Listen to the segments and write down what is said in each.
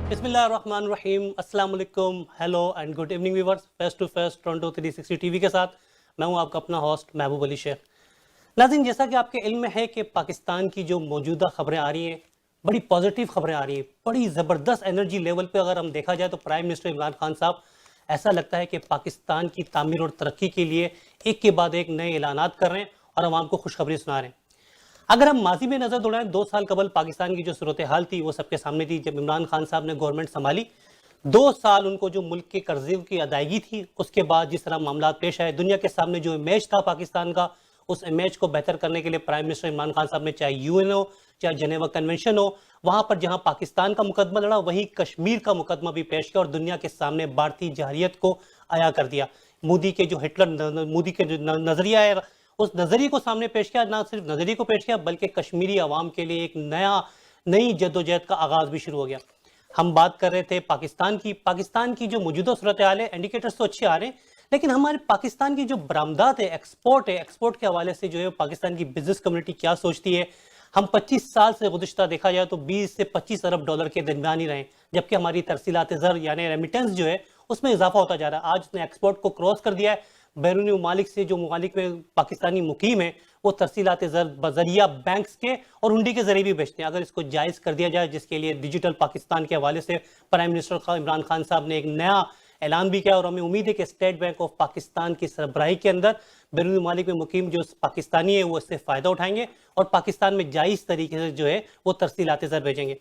بسم اللہ الرحمن الرحیم. السلام علیکم, hello and good evening viewers. Face to face Toronto 360 T V کے ساتھ میں ہوں آپ کا اپنا ہوسٹ محبوب شیخ. ناظرین, جیسا کہ آپ کے علم میں ہے کہ پاکستان کی جو موجودہ خبریں آ رہی ہیں, بڑی پازیٹیو خبریں آ رہی ہیں, بڑی زبردست انرجی لیول پہ اگر ہم دیکھا جائے تو پرائم منسٹر عمران خان صاحب ایسا لگتا ہے کہ پاکستان کی تعمیر اور ترقی کے لیے ایک کے بعد ایک نئے اعلانات کر رہے ہیں اور عوام کو خوشخبری سنا رہے ہیں. اگر ہم ماضی میں نظر دوڑائیں, 2 سال قبل پاکستان کی جو صورتحال تھی وہ سب کے سامنے تھی. جب عمران خان صاحب نے گورنمنٹ سنبھالی, 2 سال ان کو جو ملک کے قرضے کی ادائیگی تھی, اس کے بعد جس طرح معاملات پیش آئے, دنیا کے سامنے جو امیج تھا پاکستان کا, اس امیج کو بہتر کرنے کے لیے پرائم منسٹر عمران خان صاحب نے چاہے UN ہو, چاہے جنیوا کنونشن ہو, وہاں پر جہاں پاکستان کا مقدمہ لڑا وہیں کشمیر کا مقدمہ بھی پیش کیا اور دنیا کے سامنے بھارتی جارحیت کو عیاں کر دیا. مودی کے جو مودی کے جو نظریہ ہے, اس نظریے کو سامنے پیش کیا. نہ صرف نظریے کو پیش کیا بلکہ کشمیری عوام کے لیے ایک نئی جدوجہد کا آغاز بھی شروع ہو گیا. ہم بات کر رہے تھے پاکستان کی جو موجودہ صورتحال ہے, انڈیکیٹرز تو اچھے آ رہے ہیں, لیکن ہمارے پاکستان کی جو برآمدات ہے, ایکسپورٹ کے حوالے سے جو ہے پاکستان کی بزنس کمیونٹی کیا سوچتی ہے. ہم 25 سال سے گزشتہ دیکھا جائے تو 20 سے 25 ارب ڈالر کے درمیان ہی رہے, جبکہ ہماری ترسیلات زر یعنی ریمیٹنس جو ہے اس میں اضافہ ہوتا جا رہا ہے. آج اس نے ایکسپورٹ کو کراس کر دیا ہے. بیرونی ممالک سے جو ممالک میں پاکستانی مقیم ہیں وہ ترسیلات زر بذریعہ بینکس کے اور ہنڈی کے ذریعے بھی بیچتے ہیں. اگر اس کو جائز کر دیا جائے, جس کے لیے ڈیجیٹل پاکستان کے حوالے سے پرائم منسٹر عمران خان صاحب نے ایک نیا اعلان بھی کیا, اور ہمیں امید ہے کہ اسٹیٹ بینک آف پاکستان کی سربراہی کے اندر بیرونی ممالک میں مقیم جو پاکستانی ہیں وہ اس سے فائدہ اٹھائیں گے اور پاکستان میں جائز طریقے سے جو ہے وہ ترسیلات زر بھیجیں گے.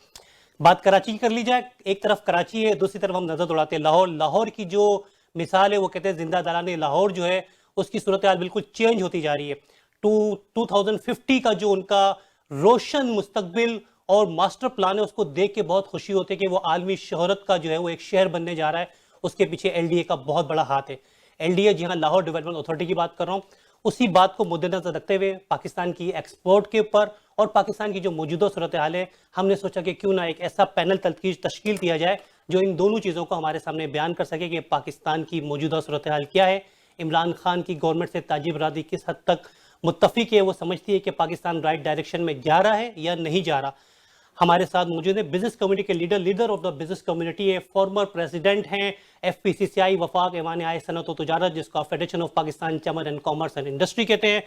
بات کراچی کی کر لی جائے, ایک طرف کراچی ہے, دوسری طرف ہم نظر دوڑاتے ہیں لاہور کی جو مثال ہے, وہ کہتے ہیں زندہ دلان لاہور جو ہے اس کی صورتحال بالکل چینج ہوتی جا رہی ہے. 2050 کا جو ان کا روشن مستقبل اور ماسٹر پلان ہے, اس کو دیکھ کے بہت خوشی ہوتی ہے کہ وہ عالمی شہرت کا جو ہے وہ ایک شہر بننے جا رہا ہے. اس کے پیچھے LDA کا بہت بڑا ہاتھ ہے. LDA جی ہاں, لاہور ڈیولپمنٹ اتھارٹی کی بات کر رہا ہوں. اسی بات کو مد نظر رکھتے ہوئے پاکستان کی ایکسپورٹ کے اوپر اور پاکستان کی جو موجودہ صورتحال ہے, ہم نے سوچا کہ کیوں نہ ایک ایسا پینل تشکیل کیا جائے جو ان دونوں چیزوں کو ہمارے سامنے بیان کر سکے کہ پاکستان کی موجودہ صورتحال کیا ہے, عمران خان کی گورنمنٹ سے تاجر برادری کس حد تک متفق ہے, وہ سمجھتی ہے کہ پاکستان رائٹ ڈائریکشن میں جا رہا ہے یا نہیں جا رہا. ہمارے ساتھ موجود ہیں بزنس کمیونٹی کے leader of the business community ہے, فارمر پریزیڈنٹ ہیں FPCCI وفاق ایوان صنعت و تجارت, جس کو federation of Pakistan chamber and commerce and industry کہتے ہیں.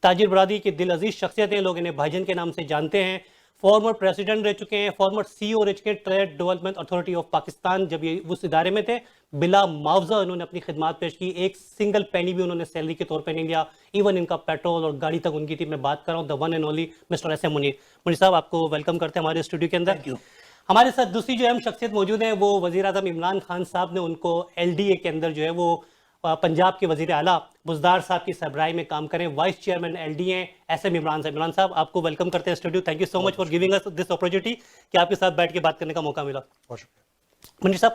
تاجر برادری کے دل عزیز شخصیت ہیں, لوگ انہیں بھائی جان کے نام سے جانتے ہیں. فارمر پریزیڈنٹ رہ چکے ہیں, فارمر CEO رہ چکے ہیں trade development authority of Pakistan. جب یہ اس ادارے میں تھے بلا معاوضہ انہوں نے اپنی خدمات پیش کی, ایک سنگل پینی بھی انہوں نے سیلری کے طور پہ نہیں لیا, ایون ان کا پیٹرول اور گاڑی تک ان کی تھی. میں بات کر رہا ہوں the one and only mister S.M.Muneer. Muneer sahib, آپ کو ویلکم کرتے ہیں ہمارے اسٹوڈیو کے اندر. ہمارے ساتھ دوسری جو اہم شخصیت موجود ہے وہ وزیراعظم عمران خان صاحب نے ان کو LDA کے اندر جو ہے وہ پنجاب کے وزیر اعلیٰ بزدار صاحب کی سربراہی میں کام کریں, وائس چیئرمین LDA S.M.Imran صاحب. عمران صاحب, آپ کو ویلکم کرتے ہیں studio. Thank you so much for giving us this opportunity کہ آپ کے ساتھ بیٹھ کے بات کرنے کا موقع ملا. منیر صاحب,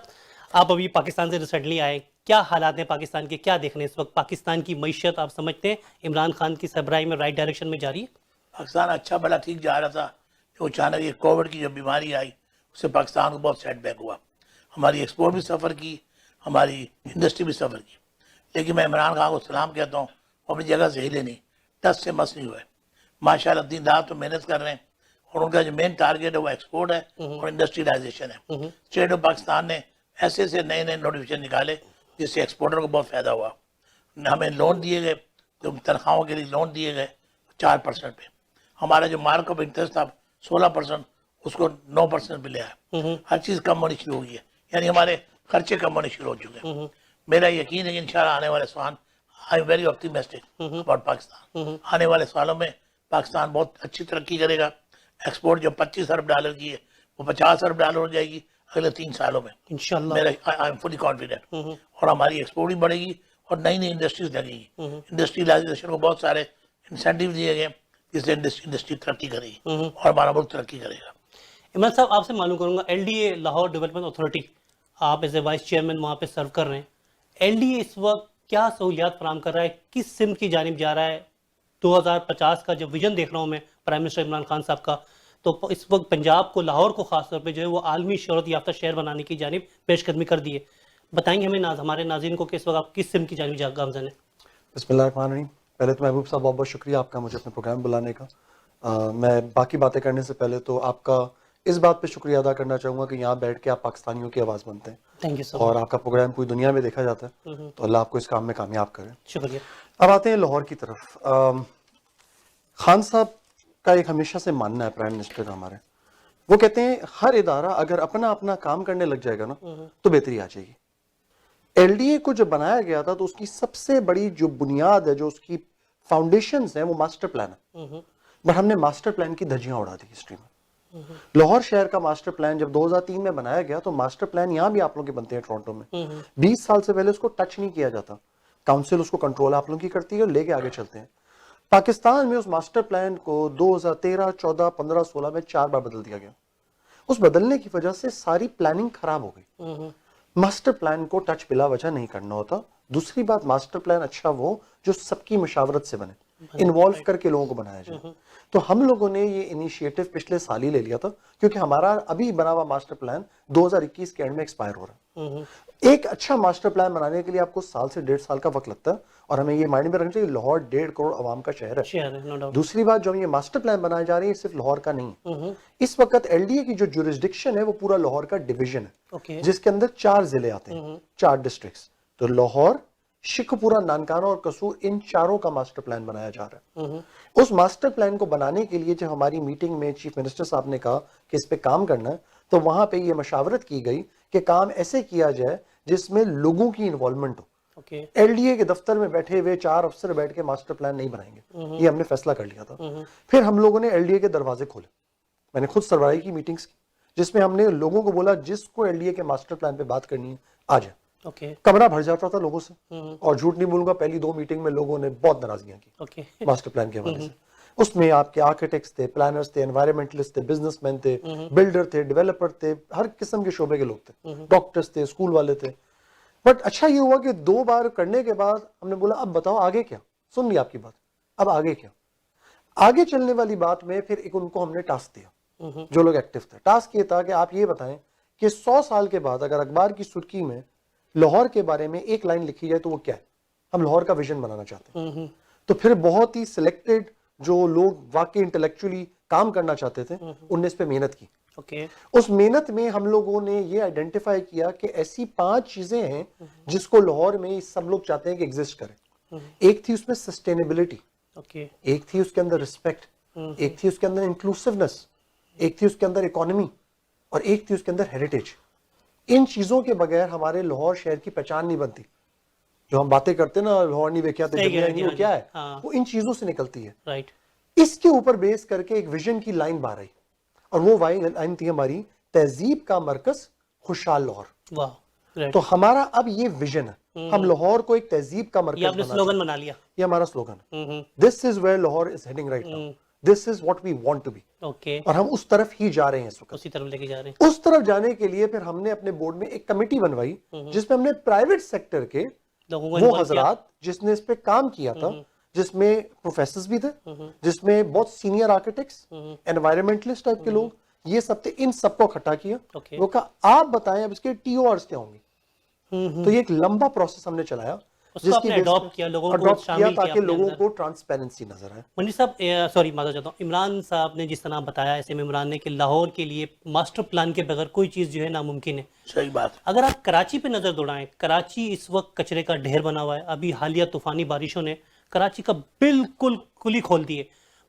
آپ ابھی پاکستان سے ریسنٹلی آئے, کیا حالات ہیں پاکستان کے, کیا دیکھنے اس وقت پاکستان کی معیشت آپ سمجھتے ہیں عمران خان کی سربراہی میں رائٹ ڈائریکشن میں جا رہی ہے؟ پاکستان اچھا بڑا ٹھیک جا رہا تھا, جو اچانک یہ کووڈ کی جو بیماری آئی اس سے پاکستان کو بہت سیٹ بیک ہوا. ہماری ایکسپورٹ بھی سفر کی, ہماری انڈسٹری بھی سفر کی. لیکن میں عمران خان کو سلام کہتا ہوں, وہ اپنی جگہ سے ہلے نہیں, ٹس سے مس نہیں ہوئے. ماشاء اللہ دن رات تو محنت کر رہے ہیں, اور ان کا جو مین ٹارگیٹ ہے وہ ایکسپورٹ ہے اور انڈسٹریلائزیشن ہے. اسٹیٹ آف پاکستان نے ایسے نئے نوٹیفیکیشن نکالے جس سے ایکسپورٹر کو بہت فائدہ ہوا. ہمیں لون دیے گئے, جو تنخواہوں کے لیے لون دیے گئے 4% پہ. ہمارا جو مارک آف انٹرسٹ تھا 16%, اس کو 9% پہ لے آیا. ہر چیز کم ہونی شروع ہوئی ہے, یعنی ہمارے خرچے کم ہونے شروع ہو چکے ہیں. میرا یقین ہے کہ انشاءاللہ آنے والے سال I am very optimistic about Pakistan. آنے والے سالوں میں پاکستان بہت اچھی ترقی کرے گا. ایکسپورٹ جو 25 ارب ڈالر کی ہے وہ 50 ارب ڈالر ہو جائے گی اگلے 3 سالوں میں انشاءاللہ. میرا آئی ایم فلی کانفیڈنٹ. اور ہماری ایکسپورٹ بھی بڑھے گی اور نئی انڈسٹریز لگے گی. انڈسٹریلائزیشن کو بہت سارے انسینٹیو دیے گئے جس سے انڈسٹری ترقی کرے گی اور ہمارا ملک ترقی کرے گا. عمران صاحب, آپ سے معلوم کروں گا, LDA لاہور ڈیولپمنٹ اتھارٹی, آپ ایز اے وائس چیئرمین وہاں پہ سرو کر رہے ہیں. LDA اس وقت کیا سہولیات فراہم کر رہا ہے, کس سمت کی جانب جا رہا ہے؟ 2050 کا جب ویژن دیکھ رہا ہوں میں پرائم منسٹر عمران خان صاحب کا, تو اس وقت پنجاب کو, لاہور کو خاص طور پہ جو ہے وہ عالمی شہرت یافتہ شہر بنانے کی جانب پیش قدمی کر دی ہے. بتائیں گے ہمیں ہمارے ناظرین کو کہ اس وقت آپ کس سمت کی جانب گامزن ہیں؟ بسم اللہ الرحمن الرحیم. پہلے تو محبوب صاحب بہت بہت شکریہ آپ کا مجھے اپنے پروگرام بلانے کا. میں باقی باتیں کرنے سے پہلے تو آپ کا اس بات پہ شکریہ ادا کرنا چاہوں گا کہ یہاں بیٹھ کے آپ پاکستانیوں کی آواز بنتے ہیں. تھینک یو سو اور آپ کا پروگرام پوری دنیا میں دیکھا جاتا ہے, تو اللہ آپ کو اس کام میں کامیاب کرے. شکریہ. اب آتے ہیں لاہور کی طرف. خان صاحب کا ایک ہمیشہ سے ماننا ہے, پرائم منسٹر کا ہمارے, وہ کہتے ہیں ہر ادارہ اگر اپنا اپنا کام کرنے لگ جائے گا نا تو بہتری آ جائے گی. ایل ڈی اے کو جب بنایا گیا تھا تو اس کی سب سے بڑی جو بنیاد ہے, جو اس کی فاؤنڈیشنز ہیں, وہ ماسٹر پلان ہے. بٹ ہم نے ماسٹر پلان کی دھجیاں اڑا دی ہسٹری میں. لاہور شہر کا ماسٹر پلان جب 2003 میں بنایا گیا تو ماسٹر پلان یہاں بھی آپ لوگوں کے بنتے ہیں ٹورنٹو میں, 20 سال سے پہلے اس کو ٹچ نہیں کیا جاتا. کاؤنسل اس کو کنٹرول آپ لوگوں کی کرتی ہے اور لے کے آگے چلتے ہیں. پاکستان میں اس ماسٹر پلان کو 2013, 14, 15, 16 میں 4 بار بدل دیا گیا. اس بدلنے کی وجہ سے ساری پلاننگ خراب ہو گئی. ماسٹر پلان کو ٹچ بلا وجہ نہیں کرنا ہوتا. دوسری بات, ماسٹر پلان اچھا وہ جو سب کی مشاورت سے بنے, انوالو کر کے لوگوں کو بنایا جائے. تو ہم لوگوں نے یہ انیشیٹو پچھلے سال ہی لے لیا تھا, کیونکہ ہمارا ابھی بنا ہوا ماسٹر پلان 2021 کے اینڈ میں ایکسپائر ہو رہا ہے. ایک اچھا ماسٹر پلان بنانے کے لیے آپ کو 1 سال سے 1.5 سال کا وقت لگتا ہے, اور ہمیں یہ مائنڈ میں رکھنا چاہیے لاہور 1.5 کروڑ عوام کا شہر ہے. دوسری بات, جو ہم یہ ماسٹر پلان بنائے جا رہے ہیں صرف لاہور کا نہیں ہے. اس وقت ایل ڈی اے کی جو جورسڈکشن ہے وہ پورا لاہور کا ڈویژن ہے, جس کے اندر 4 ضلع آتے ہیں, 4 ڈسٹرکٹس. تو لاہور, شکھپورہ, نانکانہ اور قصور, ان 4 کا ماسٹر پلان بنایا جا رہا ہے. اس ماسٹر پلان کو بنانے کے لیے جب ہماری میٹنگ میں چیف منسٹر صاحب نے کہا کہ اس پہ کام کرنا ہے, تو وہاں پہ یہ مشاورت کی گئی کہ کام ایسے کیا جائے جس میں لوگوں کی involvement who. L D A کے دفتر میں بیٹھے ہوئے 4 افسر بیٹھ کے ماسٹر پلان نہیں بنائیں گے, یہ ہم نے فیصلہ کر لیا تھا. پھر ہم لوگوں نے ایل ڈی اے کے دروازے کھولے. میں نے خود سربراہی کی میٹنگز کی, جس میں ہم نے لوگوں کو بولا جس کو ایل ڈی اے کے ماسٹر پلان پہ بات کرنی ہے آ جائے. کمرہ بھر جاتا تھا لوگوں سے, اور جھوٹ نہیں بولوں گا, پہلی 2 میٹنگ میں لوگوں نے بہت ناراضگیاں کی ماسٹر پلان کے حوالے سے. اس میں آپ کے آرکیٹیکٹس تھے, پلانرز تھے, انوائرمنٹلسٹ تھے, بزنس مین تھے, بلڈر تھے, ڈیولپر تھے, ہر قسم کے شعبے کے لوگ تھے, ڈاکٹرز تھے, اسکول والے تھے. بٹ اچھا یہ ہوا کہ 2 بار کرنے کے بعد ہم نے بولا اب بتاؤ آگے کیا. سن لی آپ کی بات, اب آگے کیا. آگے چلنے والی بات میں پھر ایک ان کو ہم نے ٹاسک دیا, جو لوگ ایکٹیو تھے. ٹاسک یہ تھا کہ آپ یہ بتائیں کہ 100 سال کے بعد اگر اخبار کی سرخی میں لاہور کے بارے میں ایک لائن لکھی جائے تو وہ کیا ہے. ہم لاہور کا ویژن بنانا چاہتے ہیں. تو پھر بہت ہی سلیکٹڈ جو لوگ واقعی انٹلیکچولی کام کرنا چاہتے تھے, انہوں نے اس پہ محنت کی. اس محنت میں ہم لوگوں نے یہ آئیڈینٹیفائی کیا کہ ایسی 5 چیزیں ہیں جس کو لاہور میں سب لوگ چاہتے ہیں کہ ایگزسٹ کریں. ایک تھی اس میں سسٹینیبلٹی, ایک تھی اس کے اندر رسپیکٹ, ایک تھی اس کے اندر انکلوسیونیس, ایک تھی اس کے اندر اکانومی, اور ایک تھی اس کے اندر ہیریٹیج. ان چیزوں کے بغیر ہمارے لاہور شہر کی پہچان نہیں بنتی. جو ہم باتیں کرتے ہیں نا, لاہور نہیں ویکیا تو وہ کیا ہے, وہ ان چیزوں سے نکلتی ہے. اس کے اوپر بیس کر کے ایک ویژن کی لائن باہر آئی, اور وہ لائن تھی ہماری تہذیب کا مرکز خوشحال لاہور. تو ہمارا اب یہ ویژن ہے, ہم لاہور کو ایک تہذیب کا مرکز بنا لیا. یہ ہمارا سلوگن ہے, this is where Lahore is heading right now, this is what we want to be. اور ہم اس طرف ہی جا رہے ہیں اس وقت, اسی طرف لے کے جا رہے ہیں. اس طرف جانے کے لیے پھر ہم نے اپنے بورڈ میں ایک کمیٹی بنوائی, جس میں ہم نے پرائیویٹ سیکٹر کے وہ حضرات جس نے اس پہ کام کیا تھا, جس میں پروفیسرز بھی تھے, جس میں بہت سینئر آرکیٹیکٹس, انوائرمنٹلسٹ ٹائپ کے لوگ, یہ سب تھے. ان سب کو اکٹھا کیا, وہ کہا آپ بتائیں اب اس کے ٹی او آرز کیا ہوں گے. تو یہ ایک لمبا پروسیس ہم نے چلایا, جس کی اڈاپٹ کیا, لوگوں کو شامل کیا تاکہ لوگوں کو ٹرانسپیرنسی نظر آئے. منی صاحب, سوری معذرت چاہتا ہوں, عمران صاحب نے جس طرح بتایا, S.M.Imran نے, کہ لاہور کے لیے ماسٹر پلان کے بغیر کوئی چیز جو ہے ناممکن ہے. صحیح بات. اگر آپ کراچی پہ نظر دوڑائیں, کراچی اس وقت کچرے کا ڈھیر بنا ہوا ہے. ابھی حالیہ طوفانی بارشوں نے کراچی کا بالکل کلی کھول دی ہے.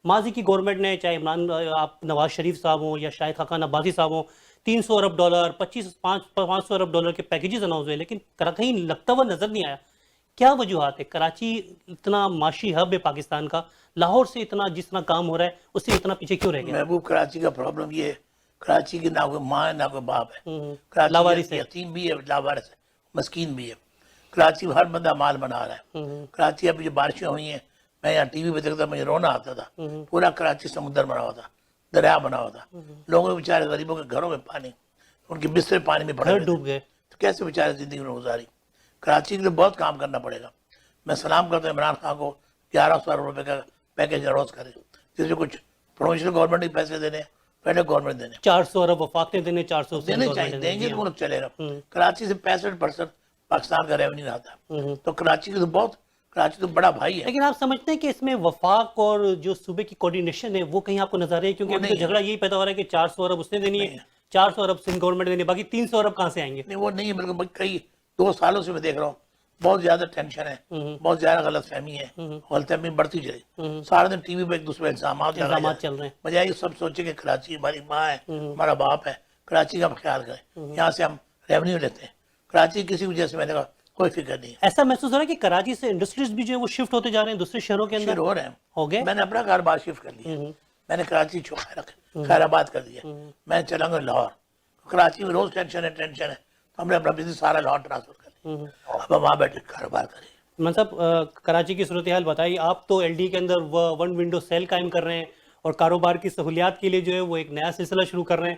ماضی کی گورنمنٹ نے, چاہے عمران آپ نواز شریف صاحب ہوں یا شاہد خاقان عباسی صاحب ہوں, $300 ارب, 500 ارب ڈالر کے پیکیجز اناؤنس ہوئے, لیکن کہیں لگتا ہوا نظر نہیں آیا. کیا وجوہات ہے؟ کراچی اتنا معاشی ہب ہے پاکستان کا, لاہور سے اتنا جس طرح کام ہو رہا ہے اس سے اتنا پیچھے کیوں رہ گیا؟ محبوب, کراچی کا پرابلم یہ ہے, کراچی کی نہ کوئی ماں ہے نہ کوئی باپ ہے. لاوارث کراچی یتیم بھی ہے, لاوارث ہے, مسکین بھی ہے. کراچی میں ہر بندہ مال بنا رہا ہے. کراچی ابھی جو بارشیں ہوئی ہیں, میں یہاں ٹی وی پہ دیکھتا, مجھے رونا آتا تھا. پورا کراچی سمندر بنا ہوا تھا, دریا بنا ہوا تھا. لوگوں کے بیچارے غریبوں کے گھروں میں پانی, ان کے بستر پانی میں پڑے ڈوب گئے. تو کیسے بیچارے زندگی میں گزاری. کراچی کے لیے بہت کام کرنا پڑے گا. میں سلام کرتا ہوں عمران خان کو, 1100 روپے کا پیکیج اروز کرے, جس میں کچھ پروونشل گورنمنٹ کے پیسے دینے, فیڈرل گورنمنٹ دینے, 400 ارب وفاقیں دینے, 400 دینے چاہیے, دیں گے تو وہ چلے گا. کراچی سے 65% پاکستان کا ریونیو آتا ہے. تو کراچی کی تو بہت, کراچی تو بڑا بھائی ہے. لیکن آپ سمجھتے ہیں کہ اس میں وفاق اور جو صوبے کی کوارڈینیشن ہے وہ کہیں آپ کو نظر آ رہی ہے؟ کیونکہ ابھی تو جھگڑا یہی پیدا ہو رہا ہے کہ 400 ارب اس نے دینی ہے, 400 ارب سندھ گورنمنٹ دینی ہے, باقی 300 ارب کہاں سے آئیں گے؟ نہیں وہ نہیں ہے بالکل. کئی 2 سالوں سے میں دیکھ رہا ہوں بہت زیادہ ٹینشن ہے, بہت زیادہ غلط فہمی ہے, غلط فہمی بڑھتی جائے. سارے دن ٹی وی پہ ایک دوسرے الزامات چل رہے ہیں. بجائے یہ سب سوچے کہ کراچی ہماری ماں ہے, ہمارا باپ ہے, کراچی کا خیال کریں. یہاں سے ہم ریونیو لیتے ہیں, کراچی کسی وجہ سے میں نے کہا کوئی فکر نہیں ہے. ایسا محسوس ہو رہا ہے کہ کراچی سے انڈسٹریز بھی جو ہے وہ شفٹ ہوتے جا رہے ہیں دوسرے شہروں کے اندر؟ شروع ہو رہے ہیں. ہو گئے. میں نے اپنا کاروبار شفٹ کر لیا. میں نے کراچی خیر آباد کر دیا. میں چلا گا لاہور. کراچی میں روز ٹینشن ہے تو ہم نے اپنا بزنس سارا لاہور ٹرانسفر کر لیا. اب ہم وہاں بیٹھے کاروبار کریں. مطلب کراچی کی صورتحال بتائی. آپ تو ایل ڈی کے اندر ون ونڈو سیل قائم کر رہے ہیں اور کاروبار کی سہولیات کے لیے جو ہے وہ ایک نیا سلسلہ شروع کر رہے ہیں.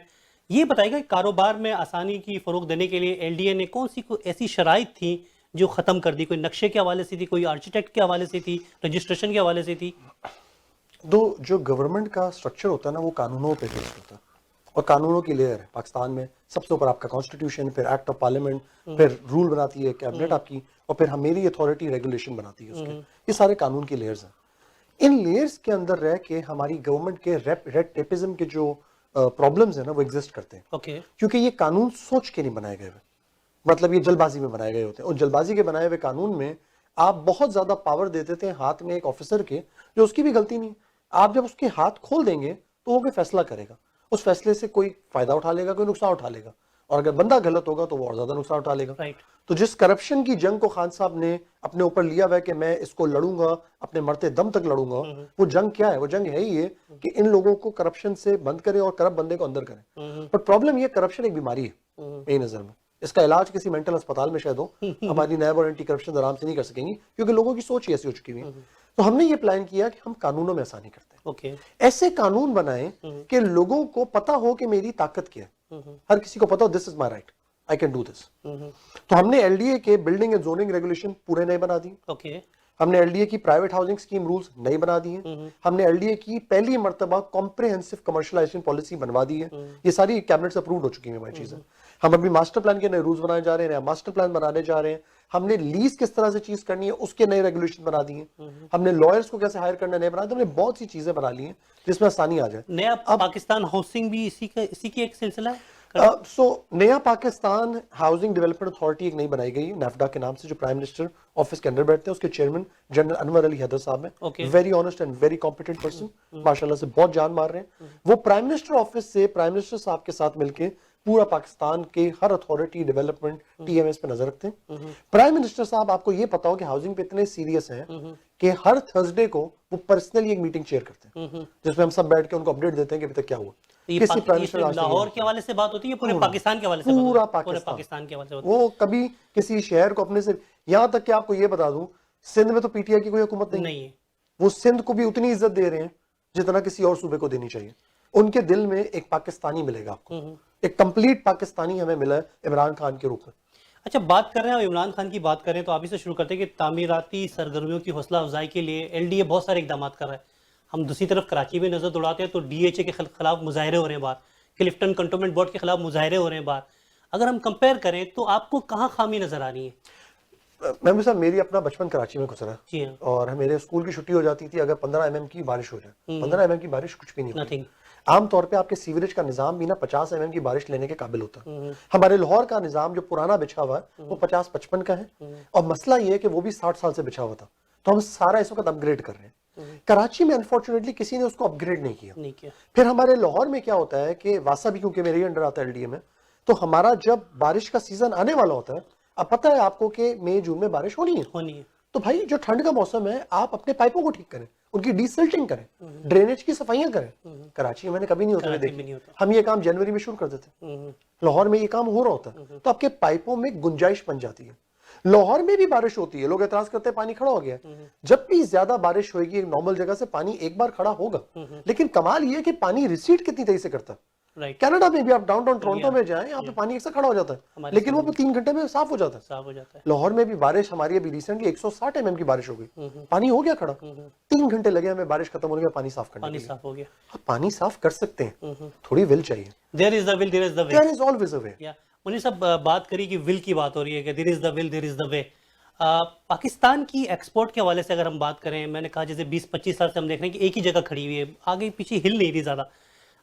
یہ بتائیے گا کہ کاروبار میں آسانی کی فروغ دینے کے لیے ایل ڈی اے نے کون سی کوئی ایسی شرائط تھیں جو ختم کر دی؟ کوئی نقشے کے حوالے سے تھی, کوئی آرکیٹیکٹ کے حوالے سے تھی, رجسٹریشن کے حوالے سے تھی؟ جو گورنمنٹ کا سٹرکچر ہوتا ہے نا وہ قانونوں پہ بیس ہوتا ہے, اور قانونوں کی لیئر ہے پاکستان میں. سب سے اوپر آپ کا کانسٹیٹیوشن, پھر ایکٹ آف پارلیمنٹ, پھر رول بناتی ہے کیبنٹ آپ کی, اور پھر میری اتھارٹی ریگولیشن بناتی ہے اس کے. یہ سارے قانون کی لیئرز ہیں. ان لیئرز کے اندر رہ کے ہماری گورنمنٹ کے ریڈ ٹیپزم کے جو پرابلمز ہیں نا وہ ایگزسٹ کرتے ہیں. کیونکہ یہ قانون سوچ کے نہیں بنائے گئے ہوئے, مطلب یہ جلد بازی میں بنائے گئے ہوتے ہیں. اور جلد بازی کے بنائے ہوئے قانون میں آپ بہت زیادہ پاور دے دیتے ہیں ہاتھ میں ایک آفیسر کے, جو اس کی بھی غلطی نہیں. آپ جب اس کے ہاتھ کھول دیں گے تو وہ کوئی فیصلہ کرے گا, اس فیصلے سے کوئی فائدہ اٹھا لے گا, کوئی نقصان اٹھا لے گا, اور اگر بندہ غلط ہوگا تو وہ اور زیادہ نقصان اٹھا لے گا. تو جس کرپشن کی جنگ کو خان صاحب نے اپنے اوپر لیا ہوا ہے کہ میں اس کو لڑوں گا, اپنے مرتے دم تک لڑوں گا, وہ جنگ کیا ہے؟ وہ جنگ ہے ہی یہ کہ ان لوگوں کو کرپشن سے بند کرے اور کرپٹ بندے کو اندر کرے. پر پرابلم یہ کرپشن ایک بیماری ہے میری نظر میں. اس کا علاج کسی مینٹل اسپتال میں شاید ہو. ہماری نیب اور اینٹی کرپشن آرام سے نہیں کر سکیں گی کیونکہ لوگوں کی سوچ ہی ایسی ہو چکی ہوئی ہے. تو ہم نے یہ پلان کیا کہ ہم قانونوں میں آسانی کرتے ہیں. ایسے قانون بنائیں کہ لوگوں کو پتا ہو کہ میری طاقت کیا ہے, ہر کسی کو پتا ہو this is my right, I can do this. تو ہم نے ایل ڈی اے کے بلڈنگ اینڈ زوننگ ریگولیشن پورے نئے بنا دیے. ہم نے ایل ڈی اے کی پرائیویٹ ہاؤسنگ اسکیم رولز نئے بنا دیے. ہم نے ایل ڈی اے کی پہلی مرتبہ کمپریہنسو کمرشلائزیشن پالیسی بنوا دی ہے. یہ ساری کیبنٹ سے اپروڈ ہو چکی ہیں ہماری چیزیں. ہم ابھی ماسٹر پلان کے نئے رولز بنانے جا رہے ہیں, نیا ماسٹر پلان بنانے جا رہے ہیں. ہم نے لیز کس طرح سے چیز کرنی ہے اس کے نئے ریگولیشن بنا دیے. ہم نے لائرز کو کیسے ہائر کرنا نئے بنا دیے. ہم نے بہت سی چیزیں بنا لی ہیں جس میں آسانی آ جائے. نیا پاکستان ہاؤسنگ بھی اسی کی ایک سلسلہ ہے. نیا پاکستان ہاؤسنگ ڈیولپمنٹ اتھارٹی ایک نئی بنائی گئی نیفڈا کے نام سے, جو پرائم منسٹر آفس کے اندر بیٹھتے ہیں. اس کے چیئرمین جنرل انور علی حیدر صاحب ہیں, very honest and very competent person, ماشاءاللہ سے بہت جان مار رہے ہیں. وہ پرائم منسٹر آفس سے پرائم منسٹر صاحب کے ساتھ مل کے پورا پاکستان کے ہر authority development T M S پہ نظر رکھتے ہیں. پرائم منسٹر صاحب آپ کو یہ پتا ہو کہ ہاؤسنگ پہ اتنے سیریس ہیں کہ ہر تھرسڈے کو وہ پرسنلی ایک میٹنگ چیئر کرتے ہیں جس میں ہم سب بیٹھ کے ان کو اپڈیٹ دیتے ہیں کہ ابھی تک کیا ہوا. لاہور کے حوالے سے بات ہوتی ہے, پورے پاکستان کے حوالے سے پورا پاکستان کے حوالے سے. وہ کبھی کسی شہر کو اپنے سے, یہاں تک کہ آپ کو یہ بتا دوں سندھ میں تو پی ٹی آئی کی کوئی حکومت نہیں ہے. وہ سندھ کو بھی اتنی عزت دے رہے ہیں جتنا کسی اور صوبے کو دینی چاہیے. ان کے دل میں ایک پاکستانی ملے گا آپ کو, ایک کمپلیٹ پاکستانی ہمیں ملا ہے عمران خان کے روپ میں. اچھا, بات کر رہے ہیں عمران خان کی بات کریں تو آپ ہی سے شروع کرتے ہیں کہ تعمیراتی سرگرمیوں کی حوصلہ افزائی کے لیے ایل ڈی اے بہت سارے اقدامات کر رہا ہے. ہم دوسری طرف کراچی میں نظر دوڑاتے ہیں تو ڈی ایچ اے کے خلاف مظاہرے ہو رہے ہیں باہر, کلفٹن کنٹونمنٹ بورڈ کے خلاف مظاہرے ہو رہے ہیں باہر. اگر ہم کمپیئر کریں تو آپ کو کہاں خامی نظر آ رہی ہے؟ محبوب صاحب, میری اپنا بچپن کراچی میں گزرا جی, اور میرے اسکول کی چھٹی ہو جاتی تھی اگر 15 mm کی بارش ہو جائے. 15 mm کی بارش کچھ بھی نہیں ہوتی. عام طور پہ آپ کے سیوریج کا نظام بھی نا 50 mm کی بارش لینے کے قابل ہوتا ہے. ہمارے لاہور کا نظام جو پرانا بچھا ہوا ہے وہ 50-55 کا ہے, اور مسئلہ یہ ہے کہ وہ بھی 60 سال سے بچھا ہوا تھا. تو ہم سارا اس وقت اپ گریڈ کر رہے ہیں. کراچی میں انفارچونیٹلی کسی نے اس کو اپ گریڈ نہیں کیا. پھر ہمارے لاہور میں کیا ہوتا ہے کہ واسا بھی کیونکہ میرے انڈر آتا ہے ایل ڈی اے میں, تو ہمارا جب بارش کا سیزن آنے والا ہوتا ہے, اب پتہ ہے آپ کو کہ مئی جون میں بارش ہونی ہے, تو بھائی جو ٹھنڈ کا موسم ہے آپ اپنے پائپوں کو ٹھیک کریں, ان کی ڈی سلٹنگ کریں, ڈرینیج کی صفائیاں کریں. کراچی میں نے کبھی نہیں ہوتا دیکھی. ہم یہ کام جنوری میں شروع کر دیتے ہیں, لاہور میں یہ کام ہو رہا ہوتا ہے, تو آپ کے پائپوں میں گنجائش بن جاتی ہے. لاہور میں بھی بارش ہوتی ہے, لوگ اعتراض کرتے ہیں پانی کھڑا ہو گیا. جب بھی زیادہ بارش ہوئے گی ایک نارمل جگہ سے پانی ایک بار کھڑا ہوگا, لیکن کمال یہ ہے کہ پانی ریسیڈ کتنی تیزی سے کرتا ہے. کینیڈا میں بھی آپ ڈاؤن ٹاؤن ٹورنٹو میں جائیں, یہاں پہ پانی ایک سے کھڑا ہو جاتا ہے, لیکن وہ 3 گھنٹے میں صاف ہو جاتا ہے. لاہور میں بھی بارش ہماری ابھی ریسنٹلی 160 mm کی بارش ہو گئی, پانی ہو گیا کھڑا, 3 گھنٹے لگے ہمیں بارش ختم ہونے میں پانی صاف کرنے کے لیے. آپ پانی صاف کر سکتے ہیں, تھوڑی ول چاہیے. There is the will, there is the way. There is always a way. Munir صاحب, بات کری کہ ول کی بات ہو رہی ہے کہ there is the will, there is the way. Pakistan کی ایکسپورٹ کے حوالے سے اگر ہم بات کریں، میں نے کہا جیسے 20-25 سال سے ہم دیکھ رہے ہیں کہ ایک ہی جگہ کھڑی ہوئی ہے، آگے پیچھے ہل نہیں رہی زیادہ.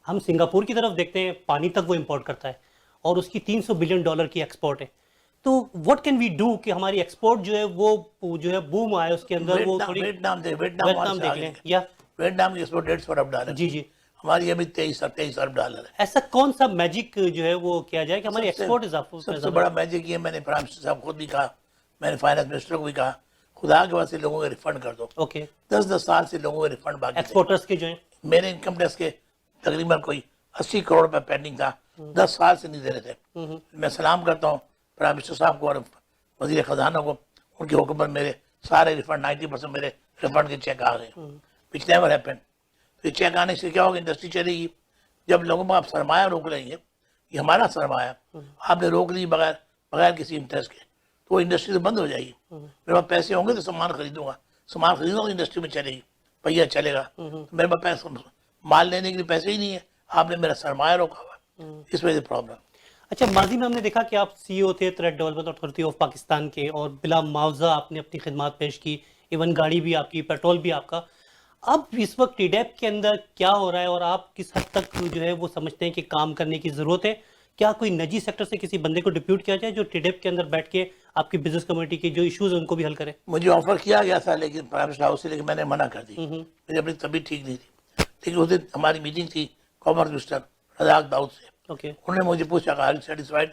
ہم سنگاپور کی طرف دیکھتے ہیں، پانی تک وہ امپورٹ کرتا ہے اور اس کی $300 بلین کی ایکسپورٹ ہے. تو واٹ کین وی ڈو کہ ہماری ایکسپورٹ جو ہے وہ جو ہے بوم آئے اس کے اندر. وہ تھوڑی ویتنام دیکھ لیں یا ویتنام کی ایکسپورٹ $150 ارب. جی جی ہماری ابھی $23 ارب ہے. ایسا کون سا میجک جو ہے وہ کیا جائے کہ ہماری ایکسپورٹ اضافہ؟ سب سے بڑا میجک یہ، میں نے پرائم منسٹر صاحب خود بھی کہا، میں نے فائنانس منسٹر کو بھی کہا، خدا کے واسطے لوگوں کو ریفنڈ کر دو. اوکے 10 سال سے لوگوں کو ریفنڈ باقی. ایکسپورٹرز کے جو ہیں میرے انکم ٹیکس کے تقریباً کوئی 80 کروڑ روپے پینڈنگ تھا، 10 سال سے نہیں دے رہے تھے. میں سلام کرتا ہوں پرائم منسٹر صاحب کو اور وزیر خزانہ کو، ان کے حکم پر میرے سارے ریفنڈ 90% میرے ریفنڈ کے چیک آ گئے. Which never happen. تو یہ چیک آنے سے کیا ہوگا؟ انڈسٹری چلے گی. جب لوگوں کو آپ سرمایہ روک لیں گے، یہ ہمارا سرمایہ آپ نے روک لی بغیر کسی انٹرسٹ کے، تو وہ انڈسٹری تو بند ہو جائے گی. میرے پاس پیسے ہوں گے تو سامان خریدوں گا تو انڈسٹری میں چلے گی، پہیہ چلے گا. میرے پاس پیسے، مال لینے کے لیے پیسے ہی نہیں ہے، آپ نے میرا سرمایہ روکا ہوا، اس وجہ سے پرابلم. اچھا، ماضی میں ہم نے دیکھا کہ آپ CEO تھے threat development authority of Pakistan کے، اور بلا معاوضہ آپ نے اپنی خدمات پیش کی، ایون گاڑی بھی آپ کی، پیٹرول بھی آپ کا. اب اس وقت ٹی ڈیپ کے اندر کیا ہو رہا ہے اور آپ کس حد تک جو ہے وہ سمجھتے ہیں کہ کام کرنے کی ضرورت ہے؟ کیا کوئی نجی سیکٹر سے کسی بندے کو ڈپیوٹ کیا جائے جو ٹی ڈیپ کے اندر بیٹھ کے آپ کی بزنس کمیونٹی کی جو ایشوز ہیں ان کو بھی حل کرے؟ مجھے آفر کیا گیا تھا لیکن پرائم منسٹر ہاؤس سے، لیکن میں نے منع کر دی. میری اپنی طبیعت ٹھیک نہیں تھی. لیکن اس دن ہماری میٹنگ تھی کامرس منسٹر رزاق داؤد سے. انہوں نے مجھے پوچھا کہ are satisfied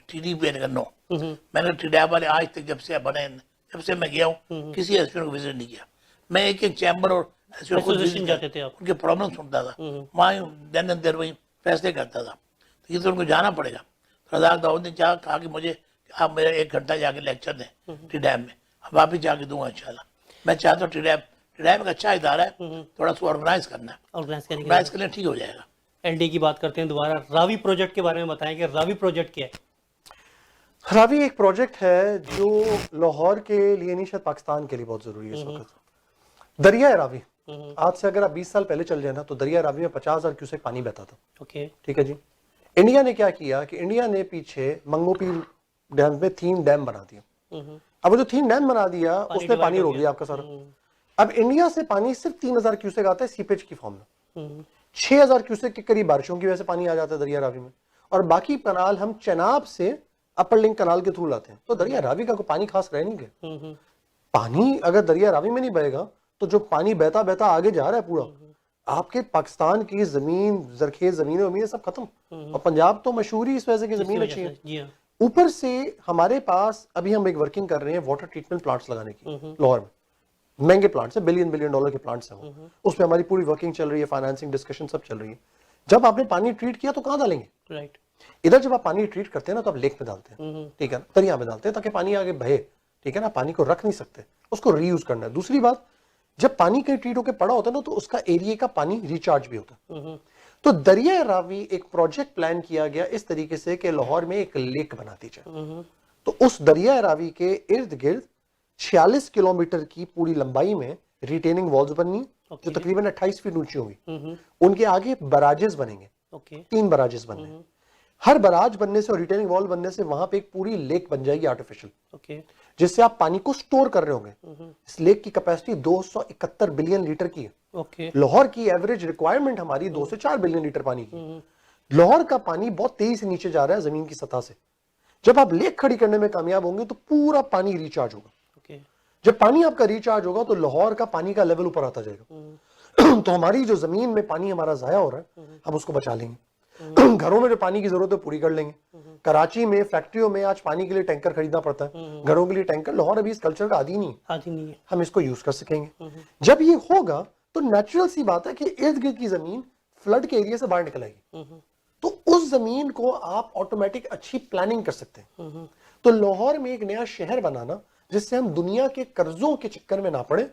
T D P? No. میں نے ٹی ڈیپ والے آج تک جب سے میں گیا ہوں کسی ایسوسیشن کو وزٹ نہیں کیا. میں ایک چیمبر اور ایسوسیشن جاتے تھے آپ، ان کے پرابلم سنتا تھا، وہاں دین اینڈ دیر وہیں فیصلے کرتا تھا. تو یہ تو ان کو جانا پڑے گا. رزاق داؤد نے کہا کہ مجھے آپ میرا 1 گھنٹہ جا کے لیکچر دیں ٹی ڈیپ میں، اب واپس جا کے دوں گا انشاءاللہ. میں چاہتا ہوں ٹی ڈیپ ایک اچھا ادارہ ہے، تھوڑا سا آرگنائز کرنا ہے، آرگنائز کرنے ٹھیک ہو جائے گا. LD کی بات کرتے ہیں دوبارہ. راوی پروجیکٹ کے بارے میں بتائیں کہ راوی پروجیکٹ کیا ہے؟ راوی ایک پروجیکٹ ہے جو لاہور کے لیے نہیں، شاید پاکستان کے لیے بہت ضروری ہے اس وقت. دریائے راوی، آج سے اگر آپ 20 سال پہلے چل جائیں نا تو دریائے راوی میں 50,000 کیوسیک پانی بہتا تھا. ٹھیک ہے جی. انڈیا نے کیا کیا کہ انڈیا نے پیچھے منگوپی ڈیم میں 3 ڈیم بنا دیا. اب وہ جو 3 ڈیم بنا دیا اس میں پانی روک دیا آپ کا سارا. اب انڈیا سے پانی صرف 3,000 کیوسیک آتا ہے سیپیج کی فارم میں. 6,000 کیوسیک کے قریب بارشوں کی وجہ سے پانی آ جاتا ہے دریا راوی میں، اور باقی کنال ہم چناب سے اپر لنک کنال کے تھرو لاتے ہیں. تو دریا راوی کا کوئی پانی خاص رہ نہیں گیا. پانی اگر دریا راوی میں نہیں بہے گا تو جو پانی بہتا بہتا آگے جا رہا ہے پورا، آپ کے پاکستان کی زمین، زرخیز زمینیں سب ختم. اور پنجاب تو مشہور ہی اس وجہ سے کہ زمین اچھی ہے. اوپر سے ہمارے پاس ابھی ہم ایک ورکنگ کر رہے ہیں واٹر ٹریٹمنٹ پلانٹس لگانے کی لاہور میں. مہنگے پلانٹس ہیں، $1 بلین کے پلانٹس ہیں. اس میں ہماری پوری ورکنگ چل رہی ہے، فائنانسنگ ڈسکشن سب چل رہی ہے. جب آپ نے پانی ٹریٹ کیا تو کہاں ڈالیں گے؟ ادھر جب آپ پانی ٹریٹ کرتے ہیں نا تو آپ لیک میں ڈالتے ہیں، ٹھیک ہے، دریا میں ڈالتے ہیں تاکہ پانی آگے بہے. ٹھیک ہے نا، پانی کو رکھ نہیں سکتے، اس کو ری یوز کرنا ہے. دوسری بات، جب پانی کہیں ٹریٹ ہو کے پڑا ہوتا ہے نا تو اس کا ایریا کا پانی ریچارج بھی ہوتا ہے. تو دریائے راوی ایک پروجیکٹ پلان کیا گیا اس طریقے سے کہ لاہور میں ایک لیک بنا دی جائے. تو اس دریائے راوی کے ارد گرد 46 کلومیٹر کی پوری لمبائی میں ریٹیننگ والز بننی جو تقریباً 28 فٹ اونچی ہوں گی. ان کے آگے براجز بنیں گے، 3 براجز بننے ہیں. ہر براج بننے سے اور ریٹیننگ وال بننے سے وہاں پہ ایک پوری لیک بن جائے گی آرٹیفیشل، جس سے آپ پانی کو سٹور کر رہے ہوں گے. اس لیک کی کیپیسٹی 271 بلین لیٹر کی ہے. لاہور کی ایوریج ریکوائرمنٹ ہماری 2 سے 4 بلین لیٹر پانی کی. لاہور کا پانی بہت تیزی سے نیچے جا رہا ہے زمین کی سطح سے. جب آپ لیک کھڑی کرنے میں کامیاب ہوں گے تو پورا پانی ریچارج ہوگا. جب پانی آپ کا ریچارج ہوگا تو لاہور کا پانی کا لیول اوپر آتا جائے گا. تو ہماری جو زمین میں پانی ہمارا ضائع ہو رہا ہے ہم اس کو بچا لیں گے. گھروں میں جو پانی کی ضرورت ہے پوری کر لیں گے. کراچی میں فیکٹریوں میں آج پانی کے لیے ٹینکر خریدنا پڑتا ہے، گھروں کے لیے ٹینکر. لاہور ابھی اس کلچر کا عادی نہیں ہے، ہم اس کو یوز کر سکیں گے. جب یہ ہوگا تو نیچرل سی بات ہے کہ ارد گرد کی زمین فلڈ کے ایریا سے باہر نکل آئے گی. تو اس زمین کو آپ آٹومیٹک اچھی پلاننگ کر سکتے ہیں. تو لاہور میں ایک نیا شہر بنانا جس سے ہم دنیا کے قرضوں کے چکر میں نہ پڑے،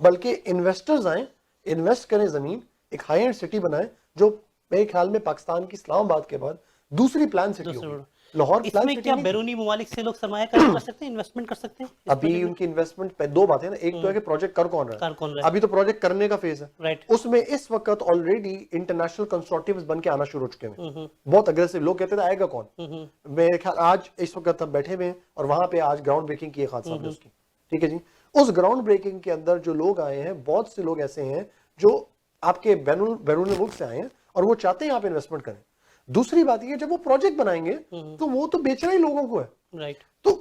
بلکہ انویسٹرز آئیں، انویسٹ کریں، زمین ایک ہائی اینڈ سٹی بنائیں جو میرے خیال میں پاکستان کی اسلام آباد کے بعد دوسری پلان سٹی ہوگی. لاہور اس میں کیا بیرونی ممالک سے لوگ سرمایہ کاری کر سکتے ہیں، انویسٹمنٹ کر سکتے ہیں؟ ابھی ان کی انویسٹمنٹ پہ 2 باتیں نا. ایک تو ہے کہ پروجیکٹ کر کون رہا ہے، ابھی تو پروجیکٹ کرنے کا فیز ہے. اس میں اس وقت آلریڈی انٹرنیشنل کنسورٹیومز بن کے آنا شروع ہو چکے ہیں، بہت اگریسو. لوگ کہتے تھے آئے گا کون؟ میرے خیال آج اس وقت ہم بیٹھے ہوئے ہیں اور وہاں پہ آج گراؤنڈ بریکنگ کی ہے خان صاحب نے اس کی. ٹھیک ہے جی. اس گراؤنڈ بریکنگ کے اندر جو لوگ آئے ہیں, بہت سے لوگ ایسے ہیں جو آپ کے بیرون ملک سے آئے ہیں اور وہ چاہتے ہیں آپ انویسٹمنٹ کریں. دوسری بات یہ جب وہ پروجیکٹ بنائیں گے تو وہ تو بیچنا ہی لوگوں کو ہے. رائٹ. تو